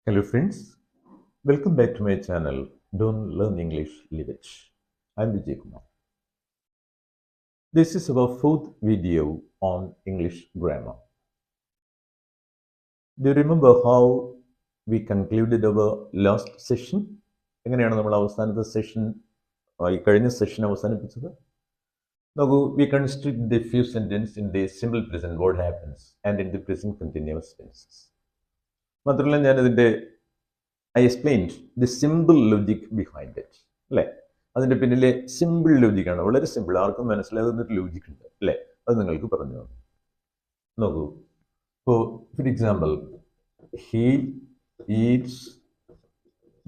Hello friends, welcome back to my channel Don't Learn English, Live It. I'm Vijay Kumar. This is our fourth video on English grammar. Do you remember how we concluded our last session? എങ്ങനെയാണ് നമ്മൾ അവസാനത്തെ session കഴിഞ്ഞ session അവസാനിപ്പിച്ചത്? നോക്കൂ, we construct the few sentence in the simple present what happens and in the present continuous tenses. മാത്രമല്ല ഞാനിതിൻ്റെ I explained the simple logic behind it. അല്ലേ, അതിൻ്റെ പിന്നിലെ സിമ്പിൾ ലോജിക്കാണ്, വളരെ സിമ്പിൾ, ആർക്കും മനസ്സിലാകുന്നൊരു ലോജിക് ഉണ്ട് അല്ലേ, അത് നിങ്ങൾക്ക് പറഞ്ഞു തന്നു. നോക്കൂ, ഇപ്പോൾ for example he eats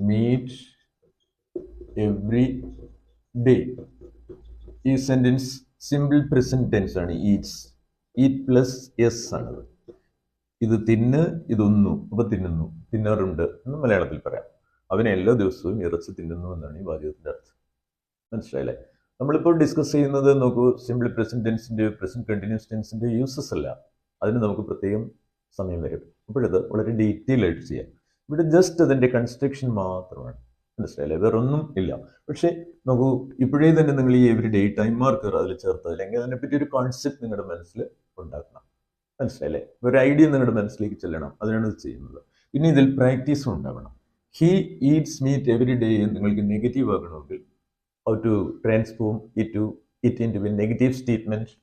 meat every day. ഈ സെൻറ്റൻസ് സിമ്പിൾ പ്രസന്റ് ടെൻസ് ആണ്. ഈറ്റ് പ്ലസ് എസ് ആണ്. ഇത് തിന്ന്, ഇതൊന്നു, അപ്പോൾ തിന്നുന്നു, തിന്നാറുണ്ട് എന്ന് മലയാളത്തിൽ പറയാം. അവനെ എല്ലാ ദിവസവും ഇറച്ചി തിന്നുന്നു എന്നാണ് ഈ വാചകത്തിൻ്റെ അർത്ഥം. മനസ്സിലായില്ലേ? നമ്മളിപ്പോൾ ഡിസ്കസ് ചെയ്യുന്നത് നോക്കൂ, സിമ്പിൾ പ്രസന്റ് ടെൻസിൻ്റെ പ്രസന്റ് കണ്ടിന്യൂസ് ടെൻസിൻ്റെ യൂസസ് അല്ല, അതിന് നമുക്ക് പ്രത്യേകം സമയം വരും. അപ്പോഴത് വളരെ ഡീറ്റെയിൽ ആയിട്ട് ചെയ്യാം. ഇവിടെ ജസ്റ്റ് അതിൻ്റെ കൺസ്ട്രക്ഷൻ മാത്രമാണ്. മനസ്സിലായില്ലേ? വേറെ ഒന്നും ഇല്ല. പക്ഷേ നോക്കൂ, ഇപ്പോഴേ തന്നെ നിങ്ങൾ ഈ എവരി ഡേ ടൈം മാർക്കർ അതിൽ ചേർത്ത്, അല്ലെങ്കിൽ അതിനെപ്പറ്റി ഒരു കോൺസെപ്റ്റ് നിങ്ങളുടെ മനസ്സിൽ ഉണ്ടാക്കണം. മനസ്സിലായില്ലേ? ഒരു ഐഡിയ നിങ്ങളുടെ മനസ്സിലേക്ക് ചെല്ലണം, അതിനാണ് ഇത് ചെയ്യുന്നത്. ഇനി ഇതിൽ പ്രാക്ടീസും ഉണ്ടാവണം. He eats meat every day നിങ്ങൾക്ക് നെഗറ്റീവ് ആകണമെങ്കിൽ how to transform it into a negative statement,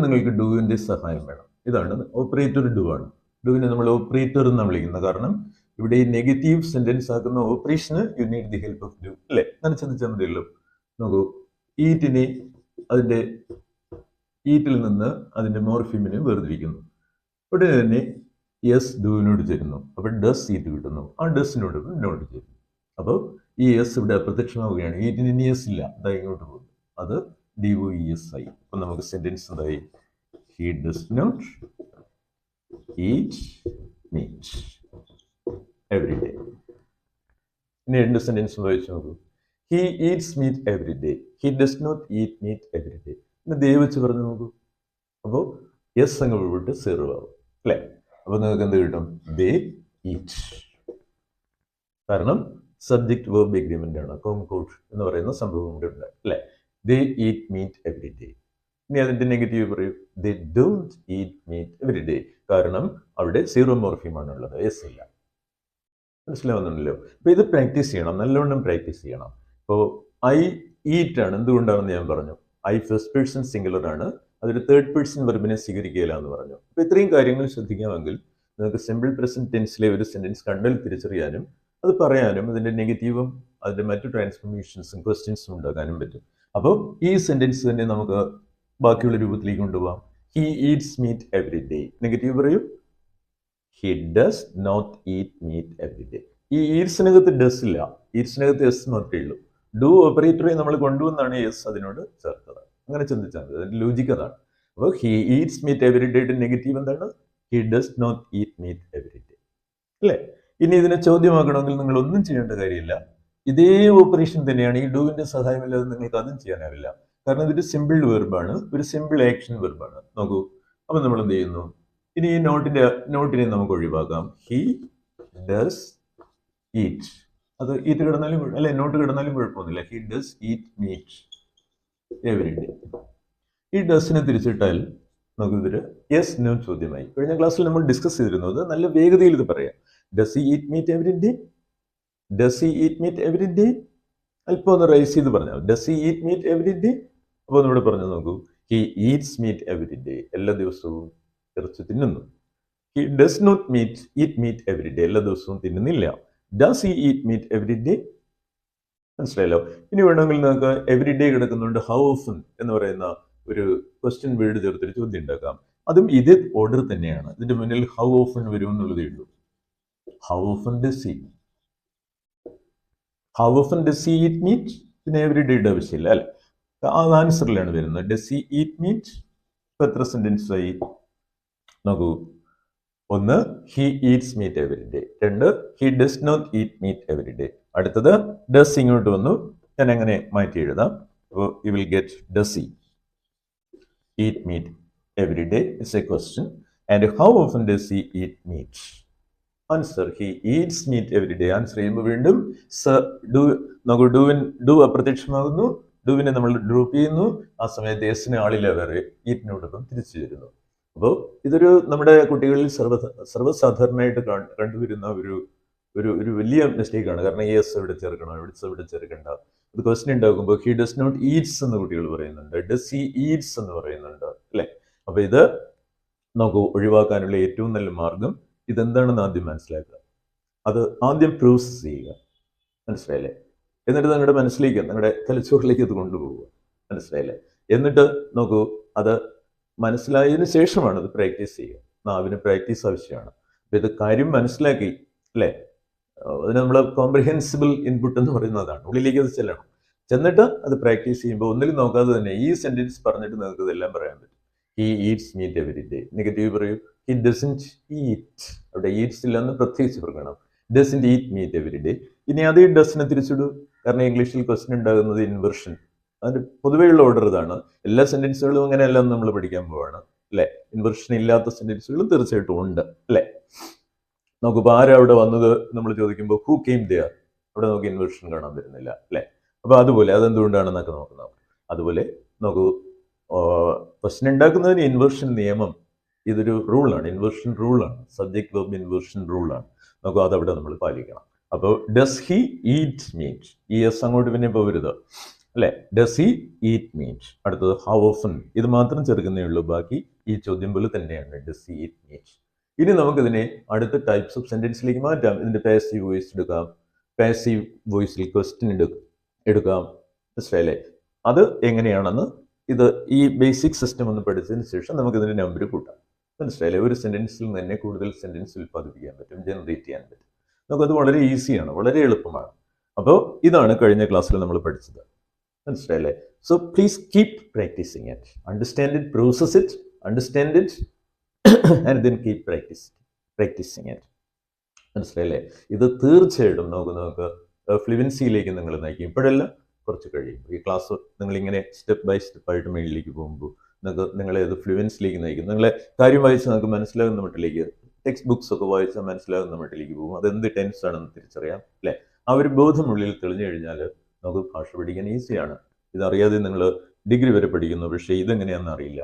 നിങ്ങൾക്ക് ഡൂവിൻ്റെ സഹായം വേണം. ഇതാണ് ഓപ്പറേറ്റർ ഡു ആണ്. ഡൂവിനെ നമ്മൾ ഓപ്പറേറ്റർ എന്നാണ് വിളിക്കുന്നത്. കാരണം ഇവിടെ ഈ നെഗറ്റീവ് സെന്റൻസ് ആക്കുന്ന ഓപ്പറേഷന് you need the help of do അല്ലേ. അങ്ങനെ ചിന്തിച്ചാൽ മതിയല്ലോ. നോക്കൂ, ഈറ്റിനെ അതിൻ്റെ ഈറ്റിൽ നിന്ന് അതിൻ്റെ മോർഫിമിനെ വേർതിരിക്കുന്നു. ഉടനെ തന്നെ എസ് ഡൂവിനോട് ചേരുന്നു, അപ്പോൾ ഡസ് ഈറ്റ് കിട്ടുന്നു. ആ ഡസിനോട് നോട്ട് ചേരുന്നു. അപ്പോൾ ഈ എസ് ഇവിടെ അപ്രത്യക്ഷമാവുകയാണ്. ഈറ്റിന് ഇനി എസ് ഇല്ല, അതാ ഇങ്ങോട്ട് പോകുന്നു. അത് DOES ആയി. അപ്പം നമുക്ക് സെൻറ്റൻസ് എന്തായി? He does not eat meat every day. ഇനി രണ്ട് സെൻറ്റൻസ് വായിച്ചു നോക്കൂ. He eats meat every day, he does not eat meat every day. പിന്നെ ദേ വെച്ച് പറഞ്ഞു നോക്കൂ. അപ്പോൾ എസ് അങ്ങ് വിട്ട് സീറോ ആവും അല്ലേ. അപ്പോൾ നിങ്ങൾക്ക് എന്ത് കിട്ടും? ദേ ഈറ്റ്. കാരണം സബ്ജക്റ്റ് വേർബ് എഗ്രിമെന്റ് ആണ്, കോൺകോർഡ് എന്ന് പറയുന്ന സംഭവം കൂടെ ഉണ്ട് അല്ലേ. ദേ ഈറ്റ് മീറ്റ് എവറി ഡേ. ഇനി അതിൻ്റെ നെഗറ്റീവ് പറയൂ. They don't eat meat every day. കാരണം അവിടെ സീറോ മോർഫിമാണുള്ളത്, എസ് ഇല്ല. മനസ്സിലാവുന്നുണ്ടല്ലോ? അപ്പോൾ ഇത് പ്രാക്ടീസ് ചെയ്യണം, നല്ലവണ്ണം പ്രാക്ടീസ് ചെയ്യണം. ഇപ്പോൾ ഐ ഈറ്റ് ആണ്, എന്തുകൊണ്ടാണെന്ന് ഞാൻ പറഞ്ഞു. ഐ ഫസ്റ്റ് പേഴ്സൺ സിംഗുലർ ആണ്, അതൊരു തേർഡ് പേഴ്സൺ വെർബിനെ സ്വീകരിക്കുകയില്ല എന്ന് പറഞ്ഞു. അപ്പോൾ ഇത്രയും കാര്യങ്ങൾ ശ്രദ്ധിക്കാമെങ്കിൽ നിങ്ങൾക്ക് സിമ്പിൾ പ്രസന്റ് ടെൻസിലെ ഒരു സെൻറ്റൻസ് കണ്ടാൽ തിരിച്ചറിയാനും അത് പറയാനും അതിൻ്റെ നെഗറ്റീവും അതിൻ്റെ മറ്റു ട്രാൻസ്ഫോർമേഷൻസും ക്വസ്റ്റ്യൻസും ഉണ്ടാക്കാനും പറ്റും. അപ്പോൾ ഈ സെൻറ്റൻസ് തന്നെ നമുക്ക് ബാക്കിയുള്ള രൂപത്തിലേക്ക് കൊണ്ടുപോകാം. He eats meat every day. Negative പറയൂ. He does not eat meat every day. ഈ ഈറ്റ്സിനകത്ത് ഡസ് ഇല്ല, ഈറ്റ്സിനകത്ത് എസ് മാത്രമേ ഉള്ളൂ. ഡു ഓപ്പറേറ്ററെ നമ്മൾ കൊണ്ടുവന്നാണ് എസ് അതിനോട് ചേർത്തത്. അങ്ങനെ ചിന്തിച്ചാൽ മതി, അതിൻ്റെ ലോജിക്ക് അതാണ്. അപ്പോൾ ഹി ഈറ്റ്സ് മീറ്റ് എവറി ഡേയുടെ നെഗറ്റീവ് എന്താണ്? He does not eat meat every day അല്ലേ. ഇനി ഇതിനെ ചോദ്യമാക്കണമെങ്കിൽ നിങ്ങൾ ഒന്നും ചെയ്യേണ്ട കാര്യമില്ല. ഇതേ ഓപ്പറേഷൻ തന്നെയാണ്, ഈ ഡൂവിൻ്റെ സഹായമില്ലാതെ നിങ്ങൾക്ക് അതും ചെയ്യാനാവില്ല. കാരണം ഇതൊരു സിമ്പിൾ വെർബാണ്, ഒരു സിമ്പിൾ ആക്ഷൻ വെർബാണ്. നോക്കൂ, അപ്പം നമ്മൾ എന്ത് ചെയ്യുന്നു? ഇനി ഈ നോട്ടിനെ നമുക്ക് ഒഴിവാക്കാം. He does eat. അത് ഈറ്റ് കിടന്നാലും അല്ലെ, നോട്ട് കിടന്നാലും കുഴപ്പമൊന്നുമില്ല. He does eat meat every day. ഈ ഡസിനെ തിരിച്ചിട്ടാൽ നമുക്കിതൊരു യെസ് നോ ചോദ്യമായി. കഴിഞ്ഞ ക്ലാസ്സിൽ നമ്മൾ ഡിസ്കസ് ചെയ്തിരുന്നത് നല്ല വേഗതയിൽ ഇത് പറയാം. Does he eat meat every day? Does he eat meat every day? അല്പം ഒന്ന് റൈസ് ചെയ്ത് പറഞ്ഞാൽ does he eat meat every day. അപ്പോൾ ഒന്നുകൂടെ പറഞ്ഞു നോക്കൂ. He eats meat every day, എല്ലാ ദിവസവും ഇറച്ചി തിന്നുന്നു. He does not eat meat every day, എല്ലാ ദിവസവും തിന്നുന്നില്ല. Does he eat meat every day? മനസ്സിലായല്ലോ. ഇനി വേണമെങ്കിൽ നമുക്ക് എവറി ഡേ കിടക്കുന്നുണ്ട് ഹൗ ഓഫൻ എന്ന് പറയുന്ന ഒരു ക്വസ്റ്റ്യൻ വേർഡ് ചേർത്തൊരു ചോദ്യം ഉണ്ടാക്കാം. അതും ഇതേ ഓർഡർ തന്നെയാണ്. ഇതിന്റെ മുന്നിൽ ഹൗ ഓഫൻ വരും എന്നുള്ളതേ ഉള്ളൂ. How often does he eat meat? പിന്നെ എവറി ഡേയുടെ ആവശ്യമില്ല അല്ലെ, അത് ആൻസറിലാണ് വരുന്നത്. Does he eat meat? ഇപ്പൊ എത്ര സെന്റൻസ് ആയി നോക്കൂ. ഒന്ന്, he eats meat every day. രണ്ട്, he does not eat meat every day. അടുത്തത് ഡസ് ഇങ്ങോട്ട് വന്നു, ഞാൻ അങ്ങനെ മാറ്റി എഴുതാം. അപ്പോൾ you will get does he eat meat every day is a question, and how often does he eat meat? Answer he eats meat every day. Answer ചെയ്യുമ്പോൾ വീണ്ടും നമുക്ക് ഡു അപ്രത്യക്ഷമാകുന്നു, ഡുവിനെ നമ്മൾ ഡ്രോപ്പ് ചെയ്യുന്നു. ആ സമയത്ത് എസിന് ആളില്ല, വേറെ ഈറ്റിനോടൊപ്പം തിരിച്ചു വരുന്നു. അപ്പോൾ ഇതൊരു നമ്മുടെ കുട്ടികളിൽ സർവ്വസാധാരണമായിട്ട് കണ്ടുവരുന്ന ഒരു വലിയ മിസ്റ്റേക്കാണ്. കാരണം എസ് എവിടെ ചേർക്കണം, എവിടെ ചേർക്കണ്ട. അത് ക്വസ്റ്റ്യൻ ഉണ്ടാകുമ്പോൾ ഹി ഡസ് നോട്ട് ഈറ്റ്സ് എന്ന് കുട്ടികൾ പറയുന്നുണ്ട്, ഡസ് ഹി ഈറ്റ്സ് എന്ന് പറയുന്നുണ്ട്, അല്ലേ? അപ്പൊ ഇത് നമുക്ക് ഒഴിവാക്കാനുള്ള ഏറ്റവും നല്ല മാർഗം ഇതെന്താണെന്ന് ആദ്യം മനസ്സിലാക്കുക, അത് ആദ്യം പ്രൂവ് ചെയ്യുക. മനസ്സിലായില്ലേ? എന്നിട്ട് നിങ്ങളുടെ മനസ്സിലേക്ക്, നിങ്ങളുടെ തലച്ചോറിലേക്ക് അത് കൊണ്ടുപോവുക. മനസ്സിലായില്ലേ? എന്നിട്ട് നോക്കൂ, അത് മനസ്സിലായതിനു ശേഷമാണ് അത് പ്രാക്ടീസ് ചെയ്യുക. നാവിന് പ്രാക്ടീസ് ആവശ്യമാണ്. അപ്പൊ ഇത് കാര്യം മനസ്സിലാക്കി, അല്ലേ? അതിന് നമ്മൾ കോംപ്രിഹെൻസിബിൾ ഇൻപുട്ട് എന്ന് പറയുന്നതാണ്. ഉള്ളിലേക്ക് അത് ചെല്ലണം. ചെന്നിട്ട് അത് പ്രാക്ടീസ് ചെയ്യുമ്പോൾ ഒന്നിലും നോക്കാതെ തന്നെ ഈ സെന്റൻസ് പറഞ്ഞിട്ട് നിങ്ങൾക്ക് ഇതെല്ലാം പറയാൻ പറ്റും. He eats meat every day. Negative പറയൂ, ഹി ഡസൻറ്റ് ഈറ്റ്. അവിടെ ഈറ്റ്സ് ഇല്ലെന്ന് പ്രത്യേകിച്ച് പറയണം. Doesn't eat meat every day. ഇനി അതേ ഡസിനെ തിരിച്ചിടൂ. കാരണം ഇംഗ്ലീഷിൽ ക്വസ്റ്റ്യൻ ഉണ്ടാകുന്നത് ഇൻവെർഷൻ. അതിന്റെ പൊതുവെയുള്ള ഓർഡർ ഇതാണ്. എല്ലാ സെന്റൻസുകളും അങ്ങനെയല്ല നമ്മൾ പഠിക്കാൻ പോവാണ്, അല്ലെ? ഇൻവെർഷൻ ഇല്ലാത്ത സെന്റൻസുകളും തീർച്ചയായിട്ടും ഉണ്ട്, അല്ലെ? നോക്കുമ്പോൾ ആരാ അവിടെ വന്നത് നമ്മൾ ചോദിക്കുമ്പോൾ ഹൂ കെയിം ദെയർ, അവിടെ നമുക്ക് ഇൻവെർഷൻ കാണാൻ പറ്റുന്നില്ല, അല്ലെ? അപ്പൊ അതുപോലെ അതെന്തുകൊണ്ടാണെന്നൊക്കെ നോക്കുന്നത്. അതുപോലെ നോക്കൂ, ക്വസ്റ്റ്യൻ ഉണ്ടാക്കുന്നതിന് ഇൻവെർഷൻ നിയമം, ഇതൊരു റൂളാണ്, ഇൻവെർഷൻ റൂളാണ്, സബ്ജക്ട് വെർബ് ഇൻവെർഷൻ റൂളാണ്. നോക്കൂ, അതവിടെ നമ്മൾ പാലിക്കണം. അപ്പോൾ ഡസ് ഹി ഈറ്റ് മീറ്റ്, ഈ എസ് അങ്ങോട്ട് പിന്നെ പോകരുത്, അല്ലെ? Does he eat meet. അടുത്തത് ഹൗ ഓഫൻ, ഇത് മാത്രം ചേർക്കുന്നേ ഉള്ളൂ. ബാക്കി ഈ ചോദ്യം പോലെ തന്നെയാണ്, ഡസ് ഹി ഈറ്റ് മീറ്റ്. ഇനി നമുക്കിതിനെ അടുത്ത ടൈപ്സ് ഓഫ് സെന്റൻസിലേക്ക് മാറ്റാം. ഇതിന്റെ പാസീവ് വോയിസ് എടുക്കാം, പാസീവ് വോയിസിൽ ക്വസ്റ്റ്യൻ എടുക്കാം. മനസ്സിലായില്ലേ? അത് എങ്ങനെയാണെന്ന് ഇത് ഈ ബേസിക് സിസ്റ്റം ഒന്ന് പഠിച്ചതിന് ശേഷം നമുക്ക് ഇതിന്റെ നമ്പർ കൂട്ടാം. മനസ്സിലായില്ലേ? ഒരു സെന്റൻസിൽ നിന്ന് തന്നെ കൂടുതൽ സെന്റൻസ് ഉൽപ്പാദിപ്പിക്കാൻ പറ്റും, ജനറേറ്റ് ചെയ്യാൻ പറ്റും. നമുക്കത് വളരെ ഈസിയാണ്, വളരെ എളുപ്പമാണ്. അപ്പോൾ ഇതാണ് കഴിഞ്ഞ ക്ലാസ്സിൽ നമ്മൾ പഠിച്ചത്. മനസ്സിലായില്ലേ? So please keep practising it, understand it, process it, understand it and then keep practicing it. മനസ്സിലായില്ലേ? ഇത് തീർച്ചയായിട്ടും നമുക്ക് ഫ്ലുവൻസിയിലേക്ക് നിങ്ങൾ നയിക്കും. ഇപ്പോഴല്ല, കുറച്ച് കഴിയും. ഈ ക്ലാസ് നിങ്ങളിങ്ങനെ സ്റ്റെപ്പ് ബൈ സ്റ്റെപ്പ് ആയിട്ട് മേളിലേക്ക് പോകുമ്പോൾ നിങ്ങളെ അത് ഫ്ലുവൻസിലേക്ക് നയിക്കും. നിങ്ങളെ കാര്യം വായിച്ച് നമുക്ക് മനസ്സിലാകുന്ന മട്ടിലേക്ക്, ടെക്സ്റ്റ് ബുക്സ് ഒക്കെ വായിച്ചാൽ മനസ്സിലാകുന്ന മട്ടിലേക്ക് പോകും. അതെന്ത് ടെൻസ് ആണെന്ന് തിരിച്ചറിയാം, അല്ലേ? ആ ഒരു ബോധമുള്ളിൽ തെളിഞ്ഞു കഴിഞ്ഞാൽ നമുക്ക് ഭാഷ പഠിക്കാൻ ഈസിയാണ്. ഇതറിയാതെ നിങ്ങൾ ഡിഗ്രി വരെ പഠിക്കുന്നു, പക്ഷേ ഇതെങ്ങനെയാണെന്ന് അറിയില്ല.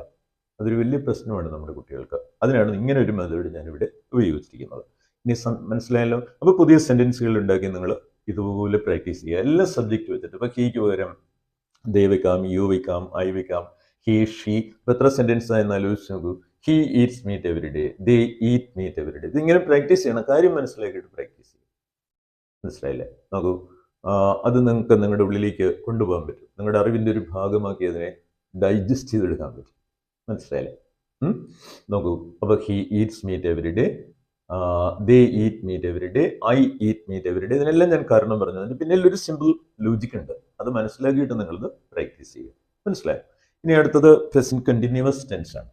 അതൊരു വലിയ പ്രശ്നമാണ് നമ്മുടെ കുട്ടികൾക്ക്. അതിനാണ് ഇങ്ങനെ ഒരു മെത്തേഡ് ഞാനിവിടെ ഉപയോഗിച്ചിരിക്കുന്നത്. ഇനി മനസ്സിലായല്ലോ? അപ്പോൾ പുതിയ സെന്റൻസുകൾ ഉണ്ടാക്കി നിങ്ങൾ ഇതുപോലെ പ്രാക്ടീസ് ചെയ്യുക, എല്ലാ സബ്ജക്റ്റ് വെച്ചിട്ട്. ഇപ്പോൾ ഹീക്ക് പകരം ദേ വെക്കാം, യു വെക്കാം, ഐ വെക്കാം, ഹി, ഷീ. ഇപ്പോൾ എത്ര സെന്റൻസ് ആയെന്ന് ആലോചിച്ച് നോക്കൂ. He eats meat every day, they eat meat every day. ഇതിങ്ങനെ പ്രാക്ടീസ് ചെയ്യണം, കാര്യം മനസ്സിലാക്കിയിട്ട് പ്രാക്ടീസ് ചെയ്യും. മനസ്സിലായില്ലേ? നോക്കൂ, അത് നിങ്ങൾക്ക് നിങ്ങളുടെ ഉള്ളിലേക്ക് കൊണ്ടുപോകാൻ പറ്റും. നിങ്ങളുടെ അറിവിൻ്റെ ഒരു ഭാഗമാക്കി അതിനെ ഡൈജസ്റ്റ് ചെയ്തെടുക്കാൻ പറ്റും. മനസ്സിലായില്ലേ? നോക്കൂ, അപ്പോൾ he eats meat every day, they eat meat every day, I eat meat every day. ഇതിനെല്ലാം ഞാൻ കാരണം പറഞ്ഞു. അതിന് പിന്നിൽ ഒരു സിമ്പിൾ ലോജിക് ഉണ്ട്. അത് മനസ്സിലാക്കിയിട്ട് നിങ്ങളത് പ്രാക്ടീസ് ചെയ്യുക. മനസ്സിലായോ? ഇനി അടുത്തത് പ്രസന്റ് കണ്ടിന്യൂവസ് ടെൻസ് ആണ്.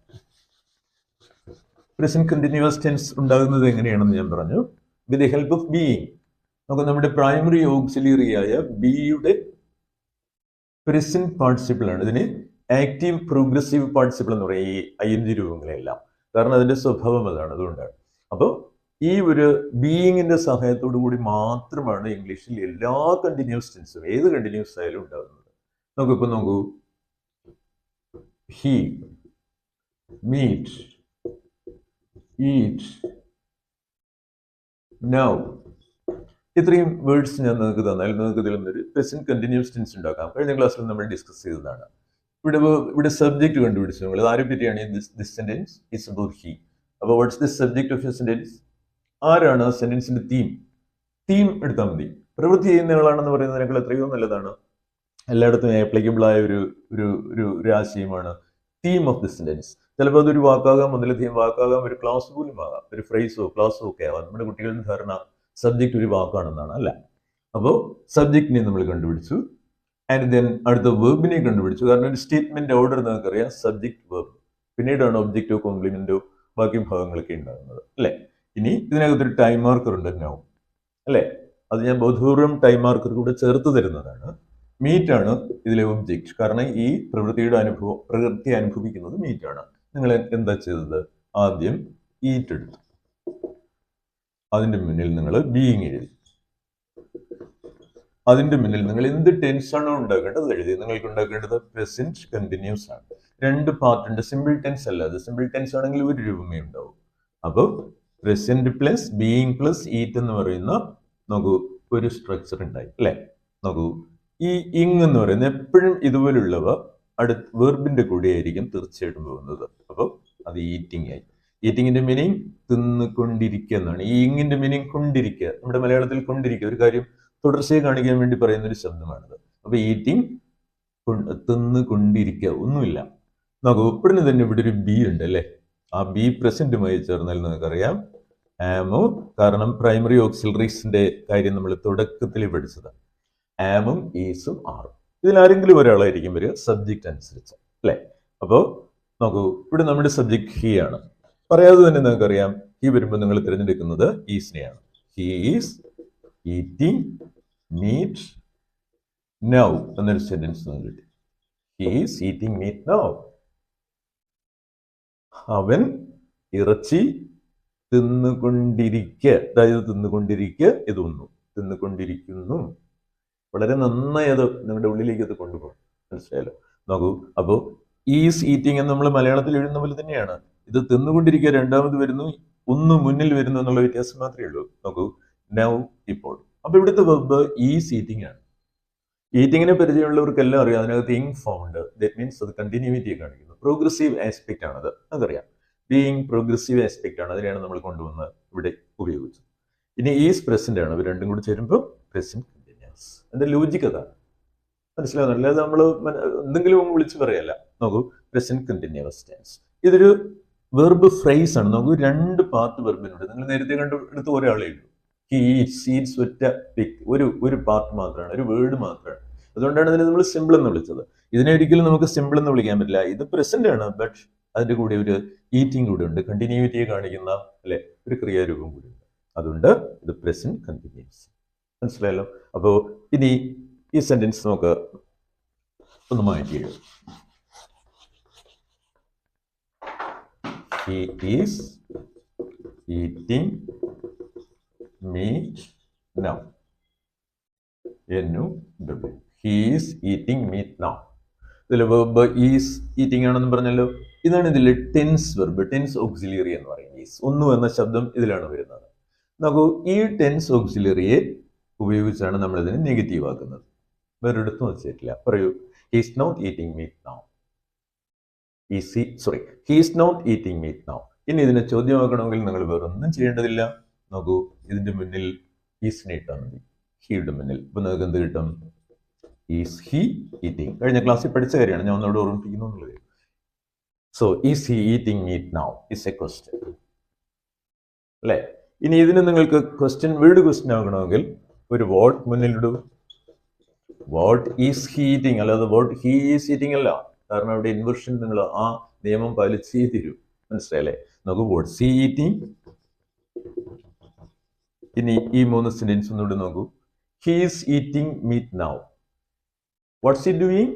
പ്രസന്റ് കണ്ടിന്യൂവസ് ടെൻസ് ഉണ്ടാകുന്നത് എങ്ങനെയാണെന്ന് ഞാൻ പറഞ്ഞു. With the help of being. നമുക്ക് നമ്മുടെ പ്രൈമറി ഓക്സിലിയറി ആയ ബിയുടെ പ്രസന്റ് പാർട്ടിസിപ്പിൾ ആണ്. ഇതിന് ആക്റ്റീവ് പ്രോഗ്രസീവ് പാർട്ടിസിപ്പിൾ എന്ന് പറയും ഈ ING രൂപങ്ങളെല്ലാം. കാരണം അതിന്റെ സ്വഭാവം അതാണ്, അതുകൊണ്ടാണ്. അപ്പോൾ ഈ ഒരു ബീയിങ്ങിന്റെ സഹായത്തോടു കൂടി മാത്രമാണ് ഇംഗ്ലീഷിൽ എല്ലാ കണ്ടിന്യൂസ് ടെൻസും, ഏത് കണ്ടിന്യൂസ് ആയാലും ഉണ്ടാകുന്നത്. നമുക്കിപ്പോൾ നോക്കൂ, ഹി, മീറ്റ്, ഈറ്റ്, നൗ. ഇത്രയും വേർഡ്സ് ഞാൻ നിങ്ങൾക്ക് തന്നാൽ നിങ്ങൾക്ക് ഇതിൽ നിന്നൊരു പ്രസന്റ് കണ്ടിന്യൂസ് ടെൻസ് ഉണ്ടാക്കാം. കഴിഞ്ഞ ക്ലാസ്സിൽ നമ്മൾ ഡിസ്കസ് ചെയ്തതാണ്. ഇവിടെ സബ്ജക്റ്റ് കണ്ടുപിടിച്ചു നമ്മൾ. ആരെ പറ്റിയാണ്? This sentence is about he. അപ്പോൾ what's this subject of your sentence? ആരാണ് ആ സെന്റൻസിന്റെ തീം എടുത്താൽ മതി. പ്രവൃത്തി ചെയ്യുന്നയാളാണെന്ന് പറയുന്നതിനേക്കാൾ എത്രയോ നല്ലതാണ്, എല്ലായിടത്തും ആപ്ലിക്കബിൾ ആയ ഒരു ആശയമാണ് തീം ഓഫ് ദി സെന്റൻസ്. ചിലപ്പോൾ അതൊരു വാക്കാകാം, ഒന്നിലധികം വാക്കാകാം, ഒരു ക്ലാസ് പോലും ആകാം, ഒരു ഫ്രേസോ ക്ലാസ്സോ ഒക്കെ ആവാം. നമ്മുടെ കുട്ടികളുടെ ധാരണ സബ്ജക്റ്റ് ഒരു വാക്കാണെന്നാണ്, അല്ല. അപ്പോൾ സബ്ജക്റ്റിനെ നമ്മൾ കണ്ടുപിടിച്ചു, ആൻഡ് ദെൻ അടുത്ത വെർബിനെ കണ്ടുപിടിച്ചു. കാരണം ഒരു സ്റ്റേറ്റ്മെന്റ് ഓർഡർ നമുക്കറിയാം, സബ്ജക്ട് വെർബ്, പിന്നീടാണ് ഒബ്ജക്റ്റോ കോംപ്ലിമെന്റോ ബാക്കി ഭാഗങ്ങളൊക്കെ ഉണ്ടാകുന്നത്, അല്ലേ? ഇനി ഇതിനകത്തൊരു ടൈം മാർക്കർ ഉണ്ട്, നൗ, അല്ലേ? അത് ഞാൻ ബോധപൂർവം ടൈം മാർക്കർ കൂടെ ചേർത്ത് തരുന്നതാണ്. മീറ്റ് ആണ് ഇതിലെ ഒബ്ജക്റ്റ്. കാരണം ഈ പ്രവൃത്തി അനുഭവിക്കുന്നത് മീറ്റ് ആണ്. നിങ്ങൾ എന്താ ചെയ്തത്? ആദ്യം ഈറ്റ് എടുത്തു, അതിൻ്റെ മുന്നിൽ നിങ്ങൾ ബീയിങ് എഴുതി. അതിൻ്റെ മുന്നിൽ നിങ്ങൾ എന്ത് ടെൻസാണോ ഉണ്ടാക്കേണ്ടത് എഴുതി. നിങ്ങൾക്ക് ഉണ്ടാക്കേണ്ടത് പ്രസന്റ് കണ്ടിന്യൂസ് ആണ്. രണ്ട് പാർട്ട് ഉണ്ട്. സിമ്പിൾ ടെൻസ് അല്ല, അത് സിമ്പിൾ ടെൻസ് ആണെങ്കിൽ ഒരു രൂപമേ ഉണ്ടാവും. അപ്പോൾ present plus being plus eat എന്ന് പറയുന്ന നോക്കൂ ഒരു സ്ട്രക്ചർ ഉണ്ടായി അല്ലേ. നോക്കൂ, ഈ ഇങ് എന്ന് പറയുന്നത് എപ്പോഴും ഇതുപോലുള്ളവ അടുത്ത വെർബിന്റെ കൂടെ ആയിരിക്കും തീർച്ചയായിട്ടും പോകുന്നത്. അപ്പോൾ അത് ഈറ്റിംഗ് ആയി. ഈറ്റിങ്ങിന്റെ മീനിങ് തിന്നുകൊണ്ടിരിക്കുക എന്നാണ്. ഈ ഇങ്ങിന്റെ മീനിങ് കൊണ്ടിരിക്കുക. നമ്മുടെ മലയാളത്തിൽ കൊണ്ടിരിക്കുക, ഒരു കാര്യം തുടർച്ചയെ കാണിക്കാൻ വേണ്ടി പറയുന്ന ഒരു ശബ്ദമാണിത്. അപ്പൊ ഈറ്റിംഗ് തിന്നുകൊണ്ടിരിക്കുക ഒന്നുമില്ല. നോക്കൂ, ഇവിടുന്ന് തന്നെ ഇവിടെ ഒരു ബി ഉണ്ട് അല്ലേ. ആ ബി പ്രസന്റുമായി ചേർന്നാൽ നമുക്കറിയാം ആമോ, കാരണം പ്രൈമറി ഓക്സിലറീസിന്റെ കാര്യം നമ്മൾ തുടക്കത്തിൽ പഠിച്ചത്. ആമും ഈസും ആറും ഇതിലാരെങ്കിലും ഒരാളായിരിക്കും വരിക സബ്ജക്റ്റ് അനുസരിച്ച് അല്ലേ. അപ്പോൾ നോക്കൂ, ഇവിടെ നമ്മുടെ സബ്ജക്ട് ഹി ആണ്. പറയാതെ തന്നെ നമുക്കറിയാം ഹി വരുമ്പോൾ നിങ്ങൾ തിരഞ്ഞെടുക്കുന്നത് ഈസിനെയാണ്. He is eating meat now എന്നൊരു സെന്റൻസ് നമുക്ക് കിട്ടി. He is eating meat now. അവൻ ഇറച്ചി തിന്നുകൊണ്ടിരിക്കുക, അതായത് തിന്നുകൊണ്ടിരിക്കുക, ഇതൊന്നു തിന്നുകൊണ്ടിരിക്കുന്നു. വളരെ നന്നായി അത് നിങ്ങളുടെ ഉള്ളിലേക്ക് അത് കൊണ്ടുപോകും. മനസ്സിലായല്ലോ. നോക്കൂ, അപ്പോൾ ഈസ് ഈറ്റിംഗ് എന്ന് നമ്മൾ മലയാളത്തിൽ എഴുതുന്ന പോലെ തന്നെയാണ്. ഇത് തിന്നുകൊണ്ടിരിക്കുക രണ്ടാമത് വരുന്നു, ഒന്ന് മുന്നിൽ വരുന്നു എന്നുള്ള വ്യത്യാസം മാത്രമേ ഉള്ളൂ. നോക്കൂ, നൗ ഇപ്പോൾ. അപ്പൊ ഇവിടുത്തെ വെർബ് ഈസ് ഈറ്റിംഗ് ആണ്. ഈറ്റിങ്ങിനെ പരിചയമുള്ളവർക്കെല്ലാം അറിയാം, അതിനകത്ത് ഇങ് ഫോം ഉണ്ട്. ദാറ്റ് മീൻസ് അത് കണ്ടിന്യൂവിറ്റിയെ കാണിക്കുന്നു. പ്രോഗ്രസീവ് ആസ്പെക്റ്റ് ആണത്, അതറിയാം. ബീയിങ് പ്രോഗ്രസീവ് ആസ്പെക്റ്റ് ആണ്, അതിനെയാണ് നമ്മൾ കൊണ്ടുവന്ന് ഇവിടെ ഉപയോഗിച്ചത്. ഇനി ഈസ് പ്രസന്റ് ആണ്, ഇവ രണ്ടും കൂടി ചേരുമ്പോൾ പ്രസന്റ് കണ്ടിന്യൂസ്. അതിന്റെ ലോജിക് അതാണ്, മനസ്സിലാവുന്നു. അല്ലാതെ നമ്മൾ എന്തെങ്കിലും വിളിച്ച് പറയല്ല. നോക്കൂ, പ്രസന്റ് കണ്ടിന്യൂസ് ടെൻസ്. ഇതൊരു വെർബ് ഫ്രൈസ് ആണ്. നോക്കൂ, രണ്ട് പാർട്ട് വെർബിനുണ്ട്. നിങ്ങൾ നേരത്തെ കണ്ടെടുത്ത് ഒരാളേ ഉള്ളൂ. ഹി ഈറ്റ്സ്, ഈറ്റ്സ് ഒറ്റ ഒരു പാർട്ട് മാത്രമാണ്, ഒരു വേർഡ് മാത്രമാണ്. അതുകൊണ്ടാണ് ഇതിനെ നമ്മൾ സിമ്പിൾ എന്ന് വിളിച്ചത്. ഇതിനെ ഒരിക്കലും നമുക്ക് സിമ്പിൾ എന്ന് വിളിക്കാൻ പറ്റില്ല. ഇത് പ്രസന്റ് ആണ്, ബട്ട് അതിന്റെ കൂടെ ഒരു ഈറ്റിംഗ് കൂടെ ഉണ്ട്, കണ്ടിന്യൂറ്റിയെ കാണിക്കുന്ന അല്ലെ ഒരു ക്രിയാരൂപം കൂടി ഉണ്ട്. അതുകൊണ്ട് ഇത് പ്രസന്റ് കണ്ടിന്യൂസ്. മനസ്സിലായല്ലോ. അപ്പോൾ ഇനി ഈ സെന്റൻസ് നമുക്ക് ഒന്ന് മാറ്റി എഴുതാം. He is eating meat now. He is eating meat now. ഇതിൽ വെർബ് ഈസ് ഈറ്റിംഗ് ആണെന്ന് പറഞ്ഞല്ലോ. ഇതാണ് ഇതിലെ ടെൻസ് വെർബ്, ടെൻസ് ഓക്സിലിയറി എന്ന് പറയും. ഈസ് ഒന്നു എന്ന ശബ്ദം ഇതിലാണ് വരുന്നത്. നോക്കൂ, ഈ ടെൻസ് ഓക്സിലിയറിയെ ഉപയോഗിച്ചാണ് നമ്മൾ ഇതിനെ നെഗറ്റീവ് ആക്കുന്നത്. വേറൊരിടത്തും വെച്ചിട്ടില്ല. പറയൂ, he is not eating meat now. he is not eating meat now. ഇനി ഇതിനെ ചോദ്യമാക്കണമെങ്കിൽ നിങ്ങൾ വേറൊന്നും ചെയ്യേണ്ടതില്ല. നോക്കൂ, ഇതിന്റെ മുന്നിൽ ഈസിനെ ഇട്ടാൽ മതി, ഹീയുടെ മുന്നിൽ. ഇപ്പൊ നിങ്ങൾക്ക് എന്ത് കിട്ടും? Is he eating. കഴിഞ്ഞ ക്ലാസ്സിൽ പഠിച്ച കാര്യമാണ്, ഞാൻ ഒന്നോട് ഓർമ്മിപ്പിക്കുന്നു എന്നുള്ളത്. So is he eating meat now is a question അല്ലേ. ഇനി ഇതിന് നിങ്ങൾക്ക് ക്വസ്റ്റ്യൻ വേർഡ് ക്വസ്റ്റ്യൻ ആകണമെങ്കിൽ ഒരു വാട്ട് മുന്നിലിടും. വാട്ട് ഈസ് ഹി ഈറ്റിംഗ്, അല്ലാതെ വാട്ട് ഹി ഈസ് ഈറ്റിംഗ് അല്ല. കാരണം അവിടെ ഇൻവെർഷൻ നിങ്ങൾ ആ നിയമം പാലിച്ചേ തീരൂ. മനസ്സിലായല്ലേ. നമുക്ക് വാട്ട് ഹി ഈറ്റിംഗ്. ഇനി ഈ മൂന്ന് സെന്റൻസ് ഒന്നുകൂടി നോക്കൂ. He is eating meat now. What's he doing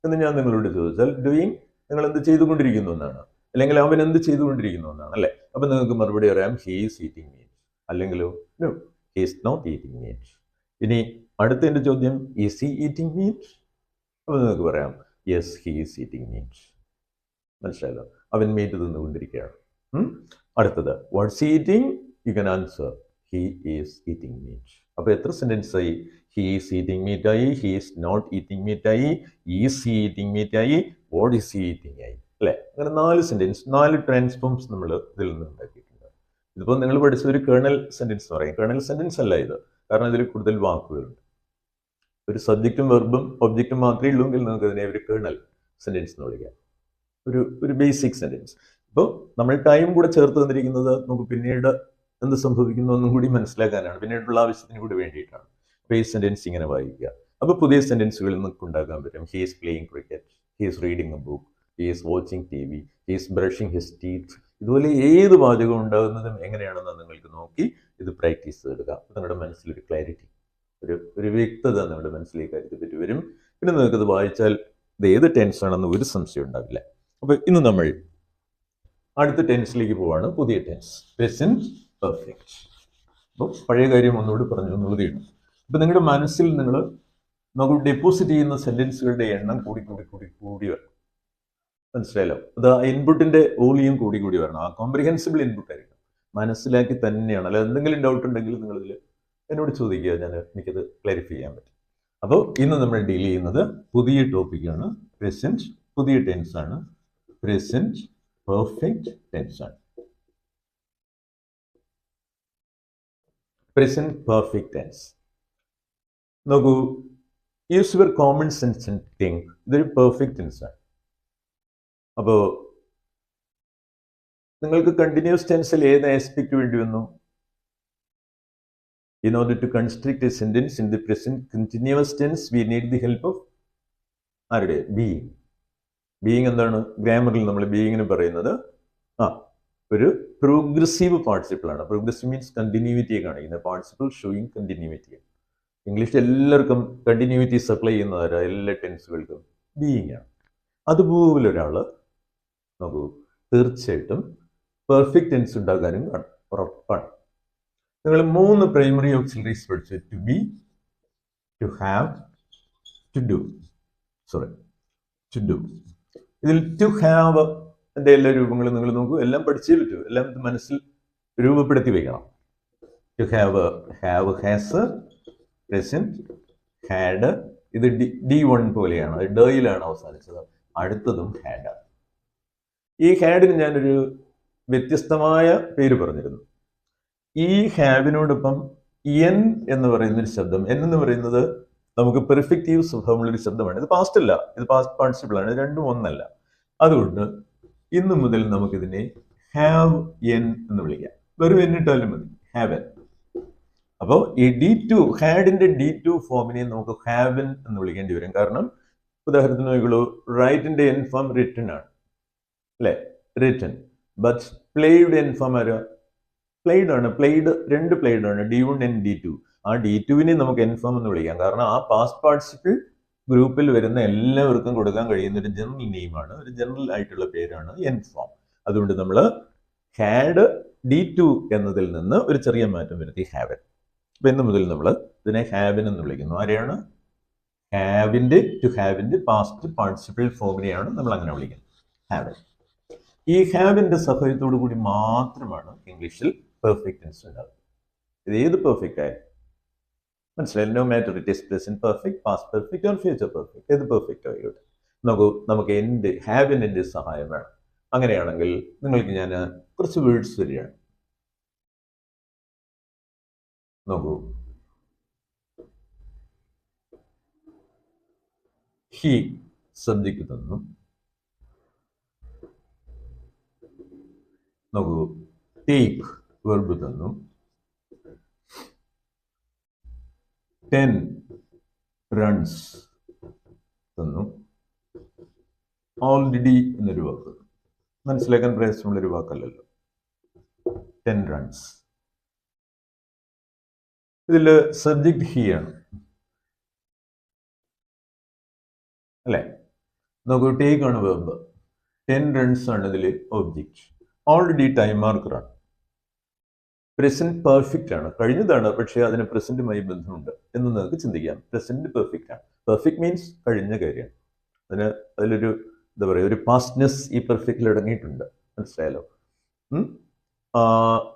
എന്ന് ഞാൻ നിങ്ങളോട് ചോദിച്ചാൽ ഡൂയിങ് നിങ്ങൾ എന്ത് ചെയ്തുകൊണ്ടിരിക്കുന്നു എന്നാണ്, അല്ലെങ്കിൽ അവൻ എന്ത് ചെയ്തുകൊണ്ടിരിക്കുന്നു എന്നാണ് അല്ലേ. അപ്പൊ നിങ്ങൾക്ക് മറുപടി പറയാം ഹി ഈസ് ഈറ്റിംഗ് മീറ്റ്, അല്ലെങ്കിലോ no he is not eating meat. ഇനി അടുത്ത എൻ്റെ ചോദ്യം, ഈസ് ഹി ഈറ്റിംഗ് മീറ്റ്? അപ്പൊ നിങ്ങൾക്ക് പറയാം yes he is eating meat. മനസ്സിലായല്ലോ. അവൻ മീറ്റ് തിന്നുകൊണ്ടിരിക്കുകയാണ്. അടുത്തത് what's he eating? You can answer he is eating meat. അപ്പൊ എത്ര സെന്റൻസ് ആയി? ഹി ഈസ് ഈറ്റിംഗ് മീറ്റ് ആയി, he is not eating meat ആയി, ഈസ് ഹി ഈറ്റിംഗ് മീറ്റ് ആയി, വാട്ട് ഈസ് ഹി ഈറ്റിംഗ് ആയി അല്ലേ. അങ്ങനെ 4 സെന്റൻസ്, 4 ട്രാൻസ്ഫോംസ് നമ്മൾ ഇതിൽ നിന്ന് ഉണ്ടാക്കിയിട്ടുണ്ട്. ഇതിപ്പോൾ നിങ്ങൾ പഠിച്ച ഒരു കേർണൽ സെന്റൻസ് എന്ന് പറയും. കേർണൽ സെന്റൻസ് അല്ല ഇത്, കാരണം ഇതിൽ കൂടുതൽ വാക്കുകളുണ്ട്. ഒരു സബ്ജക്റ്റും വെർബും ഒബ്ജക്റ്റും മാത്രമേ ഉള്ളൂ എങ്കിൽ നമുക്ക് അതിനെ ഒരു കേർണൽ സെന്റൻസ് എന്ന് വിളിക്കാം. ഒരു ബേസിക് സെന്റൻസ്. ഇപ്പോൾ നമ്മൾ ടൈം കൂടെ ചേർത്ത് തന്നിരിക്കുന്നത് നമുക്ക് പിന്നീട് എന്ത് സംഭവിക്കുന്നു എന്നും കൂടി മനസ്സിലാക്കാനാണ്, പിന്നീടുള്ള ആവശ്യത്തിന് കൂടി വേണ്ടിയിട്ടാണ്. അപ്പോൾ ഈ സെന്റൻസ് ഇങ്ങനെ വായിക്കുക. അപ്പോൾ പുതിയ സെന്റൻസുകളിൽ നമുക്ക് ഉണ്ടാക്കാൻ പറ്റും. He is playing cricket, he is reading A book, he is watching TV, he is brushing his teeth. ഇതുപോലെ ഏത് വാചകം ഉണ്ടാകുന്നതും എങ്ങനെയാണെന്ന് നിങ്ങൾക്ക് നോക്കി ഇത് പ്രാക്ടീസ് ചെയ്തെടുക്കുക. നിങ്ങളുടെ മനസ്സിലൊരു ക്ലാരിറ്റി, ഒരു വ്യക്തത നിങ്ങളുടെ മനസ്സിലേക്ക് കാര്യത്തെ പറ്റി വരും. പിന്നെ നിങ്ങൾക്കത് വായിച്ചാൽ ഇത് ഏത് ടെൻസ് ആണെന്ന് ഒരു സംശയം ഉണ്ടാവില്ല. അപ്പോൾ ഇന്ന് നമ്മൾ അടുത്ത ടെൻസിലേക്ക് പോവാണ്. പുതിയ ടെൻസ്, പ്രസന്റ് പെർഫെക്റ്റ്. അപ്പോൾ പഴയ കാര്യം ഒന്നുകൂടി പറഞ്ഞു എന്നുള്ളതാണ്. അപ്പം നിങ്ങളുടെ മനസ്സിൽ നിങ്ങൾ നമുക്ക് ഡെപ്പോസിറ്റ് ചെയ്യുന്ന സെൻറ്റൻസുകളുടെ എണ്ണം കൂടി വരണം. മനസ്സിലായല്ലോ? അത് ഇൻപുട്ടിൻ്റെ വോളിയം കൂടി വരണം. ആ കോംപ്രിഹെൻസിബിൾ ഇൻപുട്ട് ആയിരിക്കും. മനസ്സിലാക്കി തന്നെയാണ്. അല്ല, എന്തെങ്കിലും ഡൗട്ട് ഉണ്ടെങ്കിൽ നിങ്ങളിതിൽ എന്നോട് ചോദിക്കുക, എനിക്കത് ക്ലാരിഫൈ ചെയ്യാൻ പറ്റും. അപ്പോൾ ഇന്ന് നമ്മൾ ഡീൽ ചെയ്യുന്നത് പുതിയ ടോപ്പിക്കാണ്. പ്രസൻറ്റ് പുതിയ ടെൻസ് ആണ്. പ്രസൻറ്റ് പെർഫെക്റ്റ് ടെൻസ് ആണ്. പ്രസൻറ്റ് പെർഫെക്റ്റ് ടെൻസ് നോക്കൂ. Use your common sense and think. ഇതൊരു പെർഫെക്റ്റ് ടെൻസ് ആണ്. അപ്പോൾ നിങ്ങൾക്ക് കണ്ടിന്യൂസ് ടെൻസിൽ ഏത് ആസ്പെക്ട് വേണ്ടി വന്നു? In order to construct a sentence in the present continuous tense, we need the help of ആരുടെ? ബീയിങ്. ബീയിങ് എന്താണ്? ഗ്രാമറിൽ നമ്മൾ ബീയിങ്ങിന് പറയുന്നത് ഒരു പ്രോഗ്രസീവ് പാർട്ടിസിപ്പിൾ ആണ്. പ്രോഗ്രസീവ് മീൻസ് കണ്ടിന്യൂവിറ്റിയെ കാണിക്കുന്ന പാർട്ടിസിപ്പിൾ ഷോയിങ് കണ്ടിന്യൂവിറ്റി. ഇംഗ്ലീഷിൽ എല്ലാവർക്കും കണ്ടിന്യൂവിറ്റി സപ്ലൈ ചെയ്യുന്നവരാ എല്ലാ ടെൻസുകൾക്കും ബീയിങ് ആണ്. അതുപോലെ ഒരാൾ നോക്കൂ, തീർച്ചയായിട്ടും പെർഫെക്റ്റ് ടെൻസ് ഉണ്ടാക്കാനും ഉറപ്പാണ്. നിങ്ങൾ 3 പ്രൈമറി ഓക്സിലറീസ് പഠിച്ചു. To be, to have, to do. To do. ഇതിൽ ടു ഹാവ് എൻ്റെ എല്ലാ രൂപങ്ങളും നിങ്ങൾ നോക്കൂ. എല്ലാം പഠിച്ചേ പറ്റൂ. എല്ലാം മനസ്സിൽ രൂപപ്പെടുത്തി വയ്ക്കണം. To have, have, has, present, had. ഇത് D1 പോലെയാണ്. അത് ഡയിലാണ് അവസാനിച്ചത്. അടുത്തതും ഹാഡാണ്. ഈ ഹാഡിന് ഞാനൊരു വ്യത്യസ്തമായ പേര് പറഞ്ഞിരുന്നു. ഈ ഹാവിനോടൊപ്പം എൻ എന്ന് പറയുന്നൊരു ശബ്ദം, എൻ എന്ന് പറയുന്നത് നമുക്ക് പെർഫെക്റ്റീവ് സ്വഭാവമുള്ളൊരു ശബ്ദമാണ്. ഇത് പാസ്റ്റ് അല്ല, ഇത് പാസ്റ്റ് പാർട്ടിസിപ്പിൾ ആണ്. രണ്ടും ഒന്നല്ല. അതുകൊണ്ട് ഇന്നു മുതൽ നമുക്കിതിനെ ഹാവ് എൻ എന്ന് വിളിക്കാം. വെറും എന്നിട്ടാലും മതി, ഹാവ് എൻ. അപ്പോൾ ഈ D2 ഹാഡിന്റെ D2 ഫോമിനെ നമുക്ക് ഹാവൻ എന്ന് വിളിക്കേണ്ടി വരും. കാരണം ഉദാഹരണത്തിന് നോക്കിക്കോളൂ, റൈറ്റിന്റെ എൻ ഫോം റിട്ടൺ ആണ്, അല്ലേ? റിട്ടൺ. ബട്ട് പ്ലേയുടെ എൻ ഫോം ആരോ? പ്ലേഡ് ആണ്. പ്ലേഡ് 2 പ്ലേഡ് ആണ്, D1 and D2. ആ D2വിനെ നമുക്ക് എൻ ഫോം എന്ന് വിളിക്കാം. കാരണം ആ പാസ്റ്റ് പാർട്ടിസിപ്പിൾ ഗ്രൂപ്പിൽ വരുന്ന എല്ലാവർക്കും കൊടുക്കാൻ കഴിയുന്ന ഒരു ജനറൽ നെയിമാണ്, ഒരു ജനറൽ ആയിട്ടുള്ള പേരാണ് എൻ ഫോം. അതുകൊണ്ട് നമ്മൾ ഹാഡ് D2 എന്നതിൽ നിന്ന് ഒരു ചെറിയ മാറ്റം വരുത്തി ഹാവൻ. അപ്പം ഇന്ന് മുതൽ നമ്മൾ ഇതിനെ ഹാവൻ എന്ന് വിളിക്കുന്നു. ആരെയാണ്? ഹാവിൻ്റെ ടു ഹാവിൻ്റെ പാസ്റ്റ് പാർട്ടിസിപ്പിൾ ഫോമിനെയാണ് നമ്മൾ അങ്ങനെ വിളിക്കുന്നത്, ഹാവൻ. ഈ ഹാവിൻ്റെ സഹായത്തോടു കൂടി മാത്രമാണ് ഇംഗ്ലീഷിൽ പെർഫെക്റ്റ് ടെൻസ് ഉണ്ടാകും. ഇത് ഏത് പെർഫെക്റ്റ് ആയാലും മനസ്സിലായി. No matter it is present perfect, past perfect or future perfect, ഏത് പെർഫെക്റ്റ് ആയിക്കോട്ടെ. നമുക്ക് എൻ്റെ ഹാവിൻ്റെ സഹായം വേണം. അങ്ങനെയാണെങ്കിൽ നിങ്ങൾക്ക് ഞാൻ കുറച്ച് വേർഡ്സ് വരികയാണ്. നോക്കൂ, ഹി സബ്ജക്റ്റ് തന്നു. നോക്കൂ, ടേക്ക് വെർബ് തന്നു. 10 റൺസ് തന്നു. ഓൾറെഡി എന്നൊരു വാക്ക്, മനസ്സിലാക്കാൻ പ്രയാസമുള്ളൊരു വാക്കല്ലല്ലോ. 10 റൺസ്. ഇതിൽ സബ്ജക്റ്റ് ഹി ആണ്, അല്ലേ? നോക്കൂ, ടേക്ക് ആണ് വെർബ്, 10 റൺസ് ആണ് ഇതിൽ ഒബ്ജക്റ്റ്. ഓൾറെഡി ടൈം മാർക്കറാണ്. പ്രസന്റ് പെർഫെക്റ്റ് ആണ്, കഴിഞ്ഞതാണ്, പക്ഷേ അതിന് പ്രസന്റുമായി ബന്ധമുണ്ട് എന്ന് നിങ്ങൾക്ക് ചിന്തിക്കാം. പ്രസന്റ് പെർഫെക്റ്റ് ആണ്. പെർഫെക്റ്റ് മീൻസ് കഴിഞ്ഞ കാര്യമാണ്. അതിലൊരു എന്താ പറയുക, ഒരു പാസ്റ്റ്നെസ് ഈ പെർഫെക്റ്റിൽ അടങ്ങിയിട്ടുണ്ട്. മനസ്സിലായല്ലോ?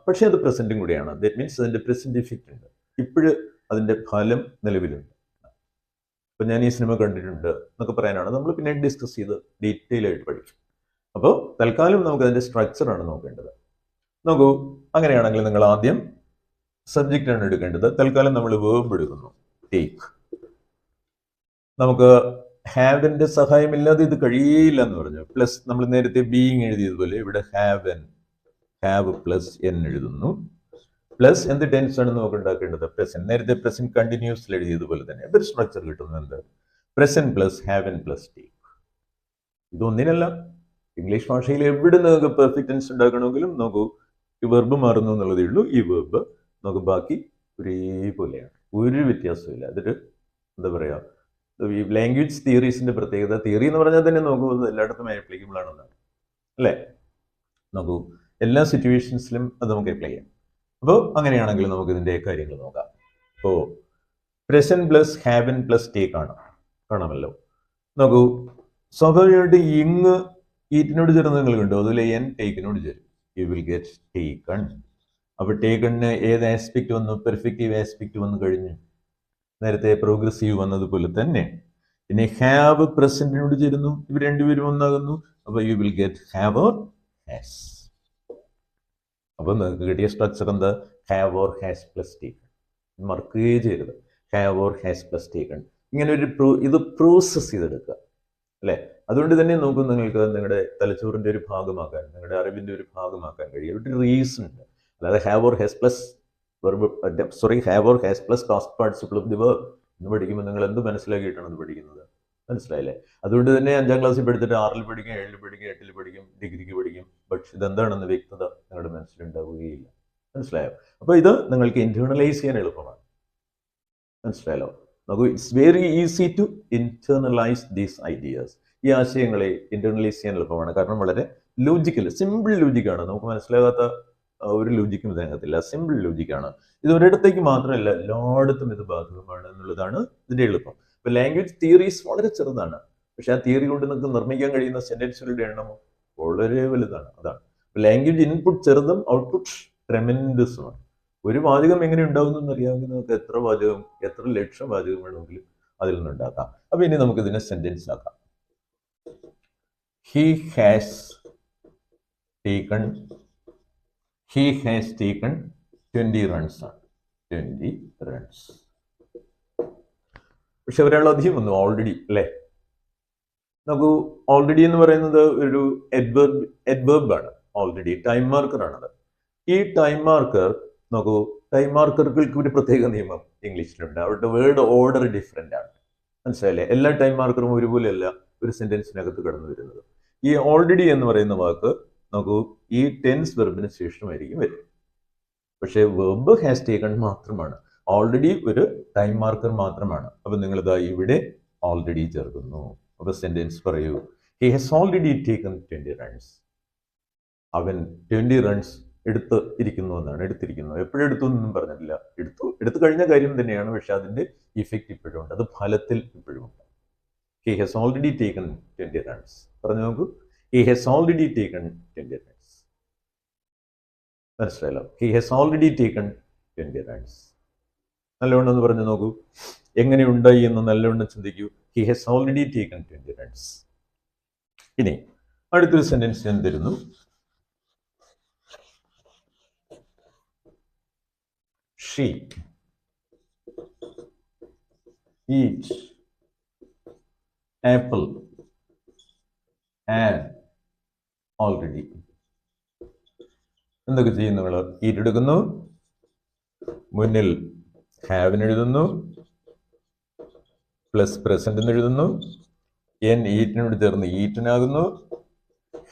പക്ഷേ അത് പ്രസന്റും കൂടിയാണ്. ദാറ്റ് മീൻസ് അതിൻ്റെ പ്രസന്റ് ഇഫക്റ്റ് ഉണ്ട്. ഇപ്പോഴും അതിൻ്റെ ഫലം നിലവിലുണ്ട്. ഇപ്പം ഞാൻ ഈ സിനിമ കണ്ടിട്ടുണ്ട് എന്നൊക്കെ പറയാനാണ് നമ്മൾ പിന്നെ ഡിസ്കസ് ചെയ്ത് ഡീറ്റെയിൽ ആയിട്ട് പഠിക്കും. അപ്പോൾ തൽക്കാലം നമുക്ക് അതിൻ്റെ സ്ട്രക്ചറാണ് നോക്കേണ്ടത്. നോക്കൂ, അങ്ങനെയാണെങ്കിൽ നിങ്ങൾ ആദ്യം സബ്ജക്റ്റാണ് എടുക്കേണ്ടത്. തൽക്കാലം നമ്മൾ വേർബ് എടുക്കുന്നു, ടേക്ക്. നമുക്ക് ഹാവിൻ്റെ സഹായമില്ലാതെ ഇത് കഴിയില്ല എന്ന് പറഞ്ഞു. പ്ലസ് നമ്മൾ നേരത്തെ ബീയിങ് എഴുതിയതുപോലെ ഇവിടെ ഹാവ് പ്ലസ് എൻ എഴുതുന്നു. പ്ലസ് എന്ത് ടെൻസ് ആണ് നമുക്ക് ഉണ്ടാക്കേണ്ടത്? പ്രസന്റ്. നേരത്തെ പ്രസന്റ് കണ്ടിന്യൂസിൽ എഴുതിയതുപോലെ തന്നെ ഒരു സ്ട്രക്ചർ കിട്ടുന്നു. എന്ത്? Present plus haven plus take. ഇതൊന്നിനല്ല, ഇംഗ്ലീഷ് ഭാഷയിൽ എവിടെ നിങ്ങൾക്ക് പെർഫെക്റ്റ് ടെൻസ് ഉണ്ടാക്കണമെങ്കിലും നോക്കൂ, ഈ വെർബ് മാറുന്നു എന്നുള്ളതേ ഉള്ളൂ. ഈ വെർബ് നമുക്ക് ബാക്കി ഒരേപോലെയാണ്, ഒരു വ്യത്യാസമില്ല. അതൊരു എന്താ പറയുക, ഈ ലാംഗ്വേജ് തിയറീസിന്റെ പ്രത്യേകത. തിയറി എന്ന് പറഞ്ഞാൽ തന്നെ നോക്കൂ, എല്ലായിടത്തും ആപ്ലിക്കബിൾ ആണെന്നാണ്, അല്ലേ? നോക്കൂ, എല്ലാ സിറ്റുവേഷൻസിലും അത് നമുക്ക് അപ്ലൈ ചെയ്യാം. അപ്പോൾ അങ്ങനെയാണെങ്കിൽ നമുക്ക് ഇതിന്റെ കാര്യങ്ങൾ നോക്കാം. ഇപ്പോൾ present plus haven plus take ആണ്, കാണാമല്ലോ. നോക്കൂ, സ്വാഭാവികമായിട്ട് ഇങ് ഈറ്റിനോട് ചേർന്ന് നിങ്ങൾ കണ്ടു, അതുപോലെ എൻ ടേക്കിനോട് ചേരും. U will get taken. അപ്പോൾ ടേക്കണിന് ഏത് ആസ്പെക്ട് വന്നു? പെർഫെക്റ്റീവ് ആസ്പെക്ട് വന്നു കഴിഞ്ഞു. നേരത്തെ പ്രോഗ്രസീവ് വന്നതുപോലെ തന്നെ. ഇനി ഹാവ് പ്രസന്റിനോട് ചേരുന്നു, ഇവർ രണ്ടുപേരും ഒന്നാകുന്നു. അപ്പോൾ you will get have or has. അപ്പോൾ നിങ്ങൾക്ക് കിട്ടിയ സ്ട്രക്ചർ എന്താ? Have or has plus taken. മറക്കുകയേ ചെയ്യരുത്. Have or has plus taken. ഇങ്ങനെ ഒരു ഇത് പ്രോസസ് ചെയ്തെടുക്കുക, അല്ലേ? അതുകൊണ്ട് തന്നെ നോക്കും, നിങ്ങൾക്ക് നിങ്ങളുടെ തലച്ചോറിന്റെ ഒരു ഭാഗമാക്കാൻ, നിങ്ങളുടെ അറിവിന്റെ ഒരു ഭാഗമാക്കാൻ കഴിയും. ഒരു റീസൺ ഉണ്ട്. അല്ലാതെ have or has plus have or has plus past participle of the verb എന്ന് പഠിക്കുമ്പോൾ നിങ്ങൾ എന്ത് മനസ്സിലാക്കിയിട്ടാണ് ഇത് പഠിക്കുന്നത്? മനസ്സിലായില്ലേ? അതുകൊണ്ട് തന്നെ 5ാം ക്ലാസ്സിൽ പഠിച്ചിട്ട് 6ൽ പഠിക്കും, 7ൽ പഠിക്കും, 8ൽ പഠിക്കും, ഡിഗ്രിക്ക് പഠിക്കും, പക്ഷെ ഇതെന്താണെന്ന് വ്യക്തത നിങ്ങളുടെ മനസ്സിലുണ്ടാവുകയില്ല. മനസ്സിലായോ? അപ്പോൾ ഇത് നിങ്ങൾക്ക് ഇന്റേണലൈസ് ചെയ്യാൻ എളുപ്പമാണ്. മനസ്സിലായല്ലോ? നമുക്ക് it's very easy to internalise these ideas. ഈ ആശയങ്ങളെ ഇന്റേണലൈസ് ചെയ്യാൻ എളുപ്പമാണ്. കാരണം വളരെ ലോജിക്കൽ, സിമ്പിൾ ലോജിക്കാണ്. നമുക്ക് മനസ്സിലാകാത്ത ഒരു ലോജിക്കും ഇതിനകത്തില്ല. സിമ്പിൾ ലോജിക്കാണ്. ഇത് ഒരിടത്തേക്ക് മാത്രമല്ല, എല്ലായിടത്തും ഇത് ബാധകമാണ് എന്നുള്ളതാണ് ഇതിന്റെ എളുപ്പം. ഇപ്പൊ ലാംഗ്വേജ് തിയറീസ് വളരെ ചെറുതാണ്, പക്ഷെ ആ തിയറി കൊണ്ട് നിങ്ങൾക്ക് നിർമ്മിക്കാൻ കഴിയുന്ന സെന്റൻസുകളുടെ എണ്ണം വളരെ വലുതാണ്. അതാണ് ലാംഗ്വേജ് ഇൻപുട്ട് ചെറുതും ഔട്ട്പുട്ട് ട്രെമൻഡസുമാണ്. ഒരു വാചകം എങ്ങനെ ഉണ്ടാകുന്നു എന്നറിയാമെങ്കിൽ നമുക്ക് എത്ര വാചകം, എത്ര ലക്ഷം വാചകം വേണമെങ്കിലും അതിൽ നിന്നുണ്ടാക്കാം. അപ്പൊ ഇനി നമുക്ക് ഇതിനെ സെന്റൻസ് ആക്കാം. He has taken 20 runs. 20 runs. പക്ഷെ ഒരാളധികം വന്നു, ഓൾറെഡി, അല്ലേ? നമുക്ക് ഓൾറെഡി എന്ന് പറയുന്നത് ഒരു അഡ്വർബ് ആണ്. ഓൾറെഡി ടൈം മാർക്കർ ആണത്. ഈ ടൈം മാർക്കർ നോക്കൂ, ടൈം മാർക്കറുകൾക്ക് ഒരു പ്രത്യേക നിയമം ഇംഗ്ലീഷിലുണ്ട്. അവരുടെ വേർഡ് ഓർഡർ ഡിഫറെന്റ് ആണ്. മനസ്സിലായില്ലേ? എല്ലാ ടൈം മാർക്കറും ഒരുപോലെയല്ല ഒരു സെന്റൻസിനകത്ത് കടന്നു വരുന്നത്. ഈ ഓൾറെഡി എന്ന് പറയുന്ന വാക്ക് നോക്കൂ, ഈ ടെൻസ് വെർബിന് ശേഷമായിരിക്കും വരും. പക്ഷേ വെർബ് ഹാസ് ടേക്കൺ മാത്രമാണ്. ഓൾറെഡി ഒരു ടൈം മാർക്കർ മാത്രമാണ്. അപ്പൊ നിങ്ങൾ ഇതാ ഇവിടെ ഓൾറെഡി ചേർക്കുന്നു. അപ്പൊ സെന്റൻസ് പറയൂ. He has already taken 20 runs. അവൻ 20 runs എടുത്തിരിക്കുന്നു എന്നാണ്. എടുത്തിരിക്കുന്നു, എപ്പോഴെടുത്തു എന്നൊന്നും പറഞ്ഞിട്ടില്ല. എടുത്തു കഴിഞ്ഞ കാര്യം തന്നെയാണ്, പക്ഷെ അതിന്റെ ഇഫക്റ്റ് ഇപ്പോഴും ഉണ്ട്, അത് ഫലത്തിൽ ഇപ്പോഴും ഉണ്ട്. He has already taken 20 runs. പറഞ്ഞു നോക്കൂ. He has already taken 20 runs. മനസ്സിലായല്ലോ? He has already taken 20 runs. നല്ലവണ്ണം ഒന്ന് പറഞ്ഞു നോക്കൂ. എങ്ങനെ ഉണ്ടായി എന്ന് നല്ലവണ്ണം ചിന്തിക്കൂ. He has already taken 20 runs. ഇനി അടുത്തൊരു സെന്റൻസ് ഞാൻ തരുന്നു. She eats apple and already. എന്തൊക്കെ ചെയ്യും നിങ്ങൾ? ഈറ്റ് എടുക്കുന്നു, മുന്നിൽ ഹാവിന് എഴുതുന്നു, പ്ലസ് പ്രസന്റ് എഴുതുന്നു, എൻ ഈറ്റിനോട് ചേർന്ന് ഈറ്റനാകുന്നു,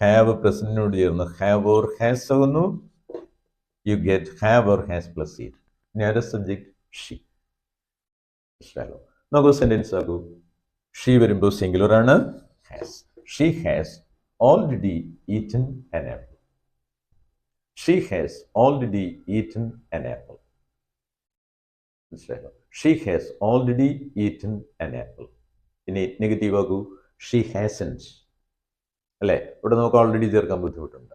ഹാവ് പ്രസന്റിനോട് ചേർന്ന് ഹാവ് ഓർ ഹാസ് ആകുന്നു. You get have or has plus it. Nearest subject she. നമുക്ക് സെന്റൻസ് ആക്കൂ. ഷീ വരുമ്പോൾ സിംഗുലർ ആണ്. Has. She has already eaten an apple. She has already eaten an apple. She has already eaten an apple. ഇനി negative ആക്കൂ. She hasn't. അല്ലേ? ഇവിടെ നമുക്ക് already ചേർക്കാൻ ബുദ്ധിമുട്ടുണ്ട്,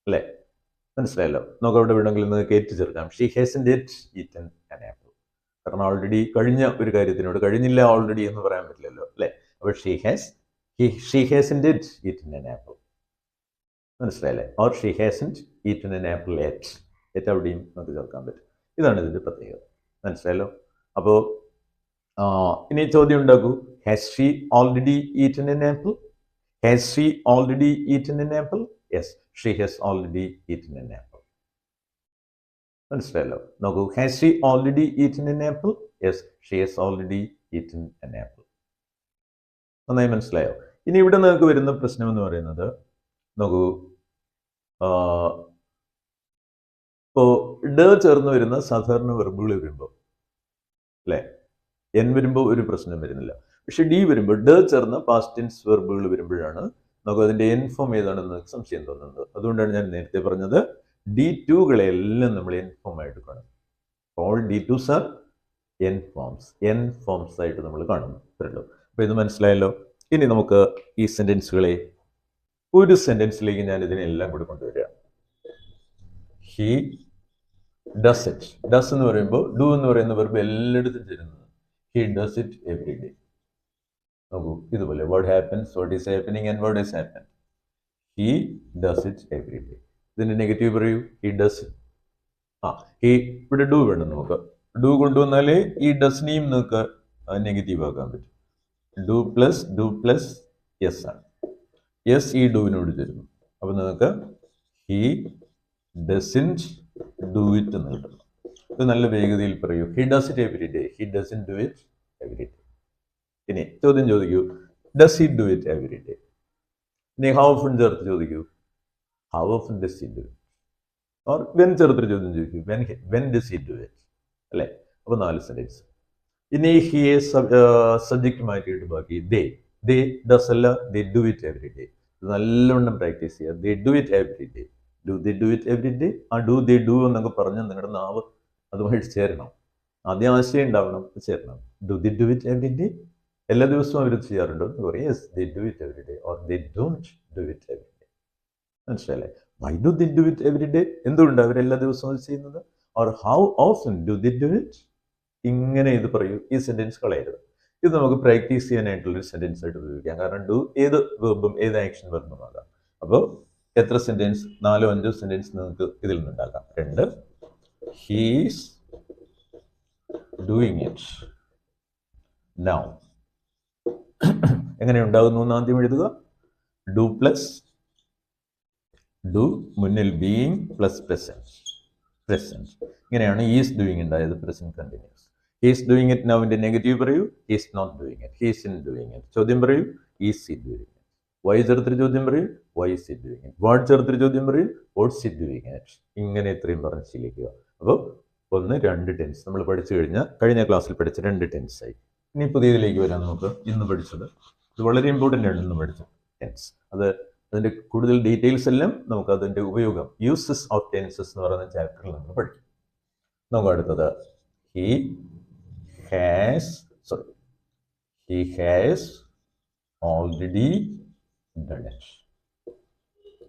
അല്ലേ? മനസ്സിലായല്ലോ? നമുക്ക് അവിടെ വേണമെങ്കിൽ നിങ്ങൾക്ക് ഏറ്റ് ചേർക്കാം. She hasn't yet eaten an apple. കാരണം ഓൾറെഡി കഴിഞ്ഞ ഒരു കാര്യത്തിനോട് കഴിഞ്ഞില്ല ഓൾറെഡി എന്ന് പറയാൻ പറ്റില്ലല്ലോ, അല്ലേ? അപ്പോൾ she hasn't yet eaten an apple. മനസ്സിലായല്ലേ? Or she hasn't eaten an apple yet. Yet അവിടെയും നമുക്ക് ചേർക്കാൻ പറ്റും. ഇതാണ് ഇതിൻ്റെ പ്രത്യേകത. മനസ്സിലായല്ലോ? അപ്പോൾ ഇനി ചോദ്യം ഉണ്ടാക്കൂ. Has she already eaten an apple? Has she already eaten an apple? Yes, she has already eaten an apple. മനസ്സിലായല്ലോ? നോക്കൂ. Has she already eaten an apple? Yes, she has already eaten an apple. നന്നായി മനസ്സിലായോ? ഇനി ഇവിടെ നിങ്ങൾക്ക് വരുന്ന പ്രശ്നം എന്ന് പറയുന്നത്, നോക്കൂ, ഇപ്പോ ഡ ചേർന്ന് വരുന്ന സാധാരണ വെർബുകൾ വരുമ്പോൾ, അല്ലേ, എൻ വരുമ്പോൾ ഒരു പ്രശ്നം വരുന്നില്ല. പക്ഷെ ഡി വരുമ്പോൾ, ഡ ചേർന്ന പാസ്റ്റ് ടെൻസ് വെർബുകൾ വരുമ്പോഴാണ് നമുക്ക് അതിന്റെ എൻ ഫോം ഏതാണെന്ന് സംശയം തോന്നുന്നത്. അതുകൊണ്ടാണ് ഞാൻ നേരത്തെ പറഞ്ഞത് D2കളെല്ലാം നമ്മൾ എൻ ഫോം ആയിട്ട് കാണും. All D2s R N forms ആയിട്ട് നമ്മൾ കാണുന്നു. ഇത്രയുള്ളൂ. അപ്പോൾ ഇത് മനസ്സിലായല്ലോ. ഇനി നമുക്ക് ഈ സെൻറ്റൻസുകളെ ഒരു സെൻറ്റൻസിലേക്ക് ഞാൻ ഇതിനെല്ലാം കൂടി കൊണ്ടുവരിക. He does it. ഡസ് എന്ന് പറയുമ്പോൾ ഡു എന്ന് പറയുന്ന വെർബ് എല്ലായിടത്തും ചേരുന്നത്. He does it every day. നോക്കൂ, ഇതുപോലെ what happens, what is happening and what is happen. He does it every day. ഇതിന്റെ നെഗറ്റീവ് പറയൂ. He does it. ഹി ഇവിടെ ഡു വേണം നമുക്ക്. ഡു കൊണ്ടുവന്നാലേ ഈ ഡസ്നെയും നിങ്ങൾക്ക് നെഗറ്റീവ് ആക്കാൻ പറ്റും. ഡു പ്ലസ് യെസ് ആണ്. യെസ് ഈ ഡുവിനോട് ചേരുന്നു. അപ്പൊ നിങ്ങൾക്ക് ഹി ഡസിൻറ്റ് ഡു ഇറ്റ് എന്ന് കിട്ടുന്നു. ഇത് നല്ല വേഗതയിൽ പറയൂ. He does it every day. He doesn't do it every day. ഇനി ചോദ്യം ചോദിക്കൂ. Does he do it every day? ഇനി ഹൗ ഓഫൺ ചേർത്ത് ചോദിക്കൂ. How often does he do it? Or when ചേർത്തിട്ട് ചോദ്യം ചോദിക്കൂ. When does he do it? അല്ലേ? അപ്പോൾ 4 സെന്റൻസ്. ഇനി ഹിയെ സബ്ജക്റ്റ് മാറ്റിയിട്ട് ബാക്കി ദേ ഡസ് അല്ല, ദേ ഡു ഇറ്റ് എവറി ഡേ. നല്ലവണ്ണം പ്രാക്ടീസ് ചെയ്യുക. ദേ do it every day. Do they do it every day? ആ ഡു ദേ ഡു എന്നൊക്കെ പറഞ്ഞ് നിങ്ങളുടെ നാവ് അതുമായിട്ട് ചേരണം. ആദ്യം ആശയം ഉണ്ടാവണം, ചേരണം. Do they do it every day? എല്ലാ ദിവസവും അവർ ചെയ്യാറുണ്ടോ എന്ന് പറയും. Yes, they do it every day. Or they don't do it every day. മനസ്സിലല്ലേ? Why do they do it every day? എന്തുകൊണ്ട് അവരെല്ലാ ദിവസവും അത് ചെയ്യുന്നത്? Or how often do they do it? ഇങ്ങനെ ഇത് പറയൂ. ഈ സെന്റൻസ് കളയരുത്. ഇത് നമുക്ക് പ്രാക്ടീസ് ചെയ്യാനായിട്ടുള്ളൊരു സെന്റൻസ് ആയിട്ട് ഉപയോഗിക്കാം. കാരണം ഡു ഏത് വെർബും ഏത് ആക്ഷൻ വെർബും ആകാം. അപ്പോൾ എത്ര സെന്റൻസ്? 4 5 സെന്റൻസ് നിങ്ങൾക്ക് ഇതിൽ നിന്നുണ്ടാക്കാം. 2 ഹീസ് ഡൂയിങ് ഇറ്റ് നൗ. എങ്ങനെ ഉണ്ടാകുന്നു എന്ന് ആദ്യം എഴുതുക. ഡു പ്ലസ് ഡു, മുന്നിൽ ബീയിങ് പ്ലസ് പ്രസന്റ്. ഇങ്ങനെയാണ് ഈസ് ഡൂയിങ് ഉണ്ടായത്. Present continuous. He's doing it നൗവിന്റെ നെഗറ്റീവ് പറയൂ. He's not doing it. He's in doing it. ചോദ്യം പറയൂ. Is he doing it? Why ചേർത്തൊരു ചോദ്യം പറയൂ. Why is he doing it? What ചേർത്തൊരു ചോദ്യം പറയൂ. What's he doing it? ഇങ്ങനെ ഇത്രയും പറഞ്ഞ് ശീലിക്കുക. അപ്പോൾ 1 2 ടെൻസ് നമ്മൾ പഠിച്ചു കഴിഞ്ഞാൽ കഴിഞ്ഞ ക്ലാസ്സിൽ പഠിച്ച 2 ടെൻസ് ആയി. ഇനി പുതിയതിലേക്ക് വരാൻ നമുക്ക്. ഇന്ന് പഠിച്ചത് ഇത് വളരെ ഇമ്പോർട്ടൻ്റ് ആണ്. ഇന്ന് പഠിച്ച ടെൻസ് അതിൻ്റെ കൂടുതൽ ഡീറ്റെയിൽസ് എല്ലാം നമുക്ക് അതിൻ്റെ ഉപയോഗം യൂസസ് ഓഫ് ടെൻസസ് എന്ന് പറയുന്ന ചാപ്റ്ററിൽ നമ്മൾ പഠിക്കും. നമുക്ക് അടുത്തത് he has already done it.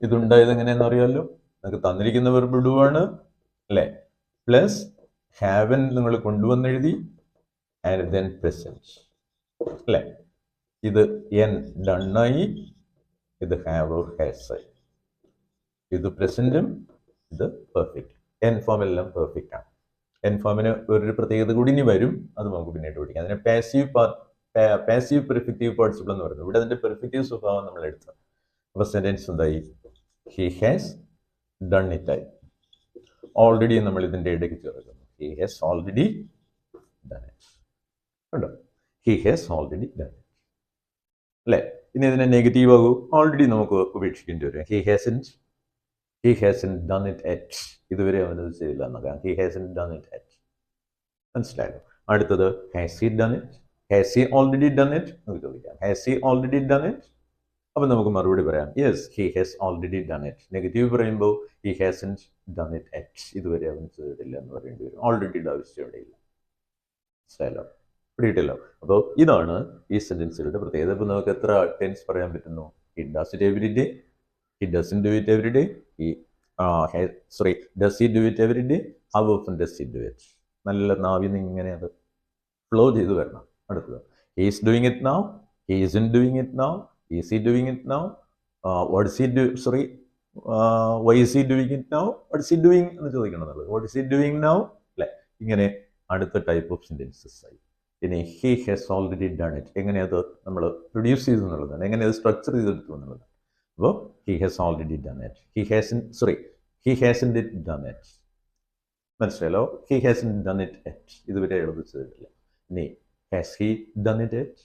ഇതുണ്ടായത് എങ്ങനെയാണെന്ന് അറിയാമല്ലോ. നിങ്ങൾക്ക് തന്നിരിക്കുന്ന വെർബ് ഡു ആണ് അല്ലേ? പ്ലസ് ഹാവൻ നിങ്ങൾ കൊണ്ടുവന്നെഴുതി ആൻഡ് ദെൻ പ്രസന്റ് അല്ലേ? ഇത് എൻ ഡണ്ണായി, ഇത് ഹാവ് ഹാസ് ആയി. ഇത് പ്രസന്റും ഇത് പെർഫെക്റ്റ്. എൻ ഫോം എല്ലാം പെർഫെക്റ്റ് ആണ്. എൻ ഫോമിന് ഒരു പ്രത്യേകത കൂടി ഇനി വരും. അത് നമുക്ക് പിന്നീട് പഠിക്കാം. അതിനെ പാസീവ് പെർഫെക്റ്റീവ് പാർട്ടിസിപ്പിൾ എന്ന് പറയുന്നത്. ഇവിടെ അതിന്റെ പെർഫെക്റ്റീവ് സ്വഭാവം നമ്മൾ എടുത്തു. അപ്പോൾ സെന്റൻസ് എന്തായി? ഹി ഹാസ് ഡൺ ഇറ്റ് ആയി. ഓൾറെഡി നമ്മൾ ഇതിന്റെ ഇടയ്ക്ക് ചേർക്കുന്നു. He has already done it. ഉണ്ടോ? He has already done it അല്ലേ? ഇനി ഇതിനെ നെഗറ്റീവ് ആകൂ. ഓൾറെഡി നമുക്ക് ഉപേക്ഷിക്കേണ്ടി വരും. He hasn't done it at. ഇതുവരെ അവനത് ചെയ്തില്ല എന്നൊക്കെ. He hasn't done it at. മനസ്സിലായല്ലോ? അടുത്തത് has he done it? Has he already done it നമുക്ക് ചോദിക്കാം. Has he already done it? അപ്പം നമുക്ക് മറുപടി പറയാം. Yes, he has already done it. Negative പറയുമ്പോൾ he hasn't done it at. ഇതുവരെ അവൻ ചെയ്തിട്ടില്ല എന്ന് പറയേണ്ടി വരും. ഓൾറെഡിയുടെ ആവശ്യം ഇവിടെയില്ല. മനസ്സിലായല്ലോ? പിടിയിട്ടല്ലോ? അപ്പോൾ ഇതാണ് ഈ സെന്റൻസുകളുടെ പ്രത്യേകത. ഇപ്പോൾ നമുക്ക് എത്ര ടെൻസ് പറയാൻ പറ്റുന്നു? He does it every day. He doesn't do it every day. Does he do it every day? How often does he do it? നല്ല നാവിന്ന് ഇങ്ങനെ അത് ഫ്ലോ ചെയ്ത് വരണം. അടുത്തത് he is doing it now. He isn't doing it now. Is he doing it now? What's he do why is he doing it now? What's he doing എന്ന് ചോദിക്കണം എന്നുള്ളത്. What is he doing now അല്ലേ? ഇങ്ങനെ അടുത്ത type of sentences ആയി. ഇനി he has already done it. എങ്ങനെ അത് നമ്മൾ പ്രൊഡ്യൂസ് ചെയ്തു എന്നുള്ളതാണ്. എങ്ങനെ അത് സ്ട്രക്ചർ ചെയ്തെടുത്തു എന്നുള്ളതാണ്. അപ്പോൾ he has already done it. He hasn't it done it. മനസ്സിലായല്ലോ? He hasn't done it at. ഇതുവരെ എഴുതി ചെയ്തിട്ടില്ല. ഇനി has he done it at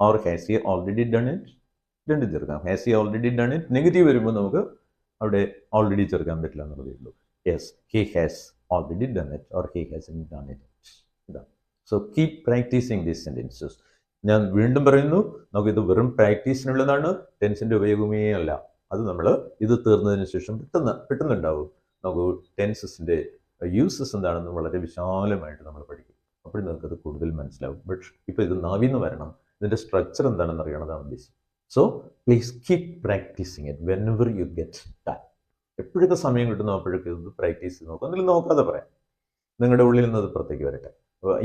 or has he already done it? രണ്ടും ചേർക്കാം. Has he already done it. Negative വരുമ്പോൾ നമുക്ക് അവിടെ ഓൾറെഡി ചേർക്കാൻ പറ്റില്ല എന്നുള്ളതേ ഉള്ളൂ. Yes, he has already done it or he hasn't done it. ഇതാണ്. So keep practising these sentences. ഞാൻ വീണ്ടും പറയുന്നു, നമുക്കിത് വെറും പ്രാക്ടീസിനുള്ളതാണ്. ടെൻസിന്റെ ഉപയോഗമേ അല്ല. അത് നമ്മൾ ഇത് തീർന്നതിന് ശേഷം പെട്ടെന്നുണ്ടാവും. നമുക്ക് ടെൻസസിൻ്റെ യൂസസ് എന്താണെന്ന് വളരെ വിശാലമായിട്ട് നമ്മൾ പഠിക്കും. അപ്പോൾ നിങ്ങൾക്കത് കൂടുതൽ മനസ്സിലാവും. ബട്ട് ഇപ്പോൾ ഇത് നാവിന്ന് വരണം, ഇതിൻ്റെ സ്ട്രക്ചർ എന്താണെന്ന് അറിയണതാണ് ഉദ്ദേശം. So please keep practising it whenever you get time. എപ്പോഴൊക്കെ സമയം കിട്ടുന്നോ അപ്പോഴൊക്കെ ഇത് പ്രാക്ടീസ് ചെയ്ത് നോക്കുക. എന്തെങ്കിലും നോക്കാതെ പറയാം. നിങ്ങളുടെ ഉള്ളിൽ നിന്ന് അത് പുറത്തേക്ക് വരട്ടെ,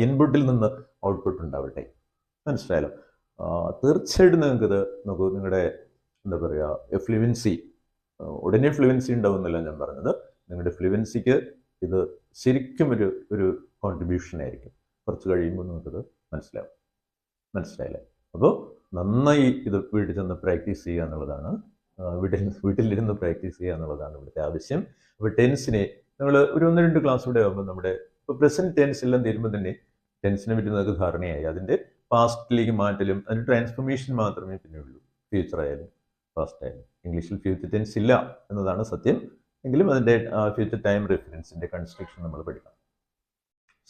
ഇൻപുട്ടിൽ നിന്ന് ഔട്ട്പുട്ട് ഉണ്ടാവട്ടെ. മനസ്സിലായല്ലോ? തീർച്ചയായിട്ടും നിങ്ങൾക്കിത് നോക്കൂ, നിങ്ങളുടെ എന്താ പറയുക ഫ്ലുവൻസി ഉടനെ ഫ്ലുവൻസി ഉണ്ടാവുമെന്നല്ല ഞാൻ പറഞ്ഞത്. നിങ്ങളുടെ ഫ്ലുവൻസിക്ക് ഇത് ശരിക്കും ഒരു കോൺട്രിബ്യൂഷൻ ആയിരിക്കും. കുറച്ച് കഴിയുമ്പോൾ നിങ്ങൾക്കത് മനസ്സിലായില്ലേ? അപ്പോൾ നന്നായി ഇത് വീട്ടിൽ ചെന്ന് പ്രാക്ടീസ് ചെയ്യുക എന്നുള്ളതാണ്, വീട്ടിലിരുന്ന് പ്രാക്ടീസ് ചെയ്യുക എന്നുള്ളതാണ് ഇവിടുത്തെ ആവശ്യം. അപ്പോൾ ടെൻസിനെ നമ്മൾ ഒരു 1-2 ക്ലാസ് കൂടെ ആകുമ്പോൾ നമ്മുടെ ഇപ്പോൾ പ്രസൻറ്റ് ടെൻസ് എല്ലാം തീരുമ്പോൾ തന്നെ ടെൻസിനെ പറ്റി നമുക്ക് ധാരണയായി. അതിൻ്റെ പാസ്റ്റിലേക്ക് മാറ്റലും അതിൻ്റെ ട്രാൻസ്ഫോർമേഷൻ മാത്രമേ പിന്നെ ഉള്ളൂ. ഫ്യൂച്ചർ ആയാലും പാസ്റ്റ് ആയാലും. ഇംഗ്ലീഷിൽ ഫ്യൂച്ചർ ടെൻസ് ഇല്ല എന്നതാണ് സത്യം. എങ്കിലും അതിൻ്റെ ഫ്യൂച്ചർ ടൈം റെഫറൻസിൻ്റെ കൺസ്ട്രക്ഷൻ നമ്മൾ പഠിക്കണം.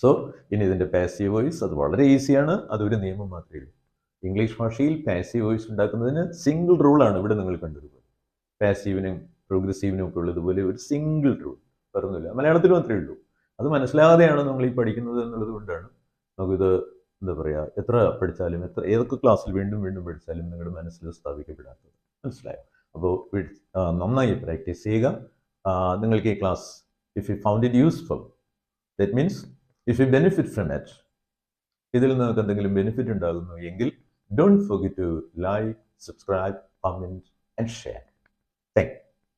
സോ ഇനി ഇതിൻ്റെ പാസീവ് വോയിസ് അത് വളരെ ഈസിയാണ്. അതൊരു നിയമം മാത്രമേ ഉള്ളൂ. ഇംഗ്ലീഷ് ഭാഷയിൽ പാസീവ് വോയിസ് ഉണ്ടാക്കുന്നതിന് സിംഗിൾ റൂളാണ് ഇവിടെ നിങ്ങൾ കണ്ടതുപോലെ. പാസീവിനും പ്രോഗ്രസീവിനും ഒക്കെ ഉള്ളതുപോലെ ഒരു സിംഗിൾ റൂൾ, പറഞ്ഞില്ല. മലയാളത്തിൽ മാത്രമേ ഉള്ളൂ. അത് മനസ്സിലാതെയാണ് നമ്മൾ ഈ പഠിക്കുന്നത് എന്നുള്ളത് കൊണ്ടാണ് നമുക്കിത് എന്താ പറയുക, എത്ര പഠിച്ചാലും ഏതൊക്കെ ക്ലാസ്സിൽ വീണ്ടും വീണ്ടും പഠിച്ചാലും നിങ്ങളുടെ മനസ്സിൽ സ്ഥാപിക്കപ്പെടാത്തത്. മനസ്സിലായോ? അപ്പോൾ നന്നായി പ്രാക്ടീസ് ചെയ്യുക. നിങ്ങൾക്ക് ഈ class if you found it useful, that means if you benefit from it, ഇതിൽ നിങ്ങൾക്ക് എന്തെങ്കിലും ബെനിഫിറ്റ് ഉണ്ടാകുന്നു എങ്കിൽ don't forget to like, subscribe, comment and share. Thank you.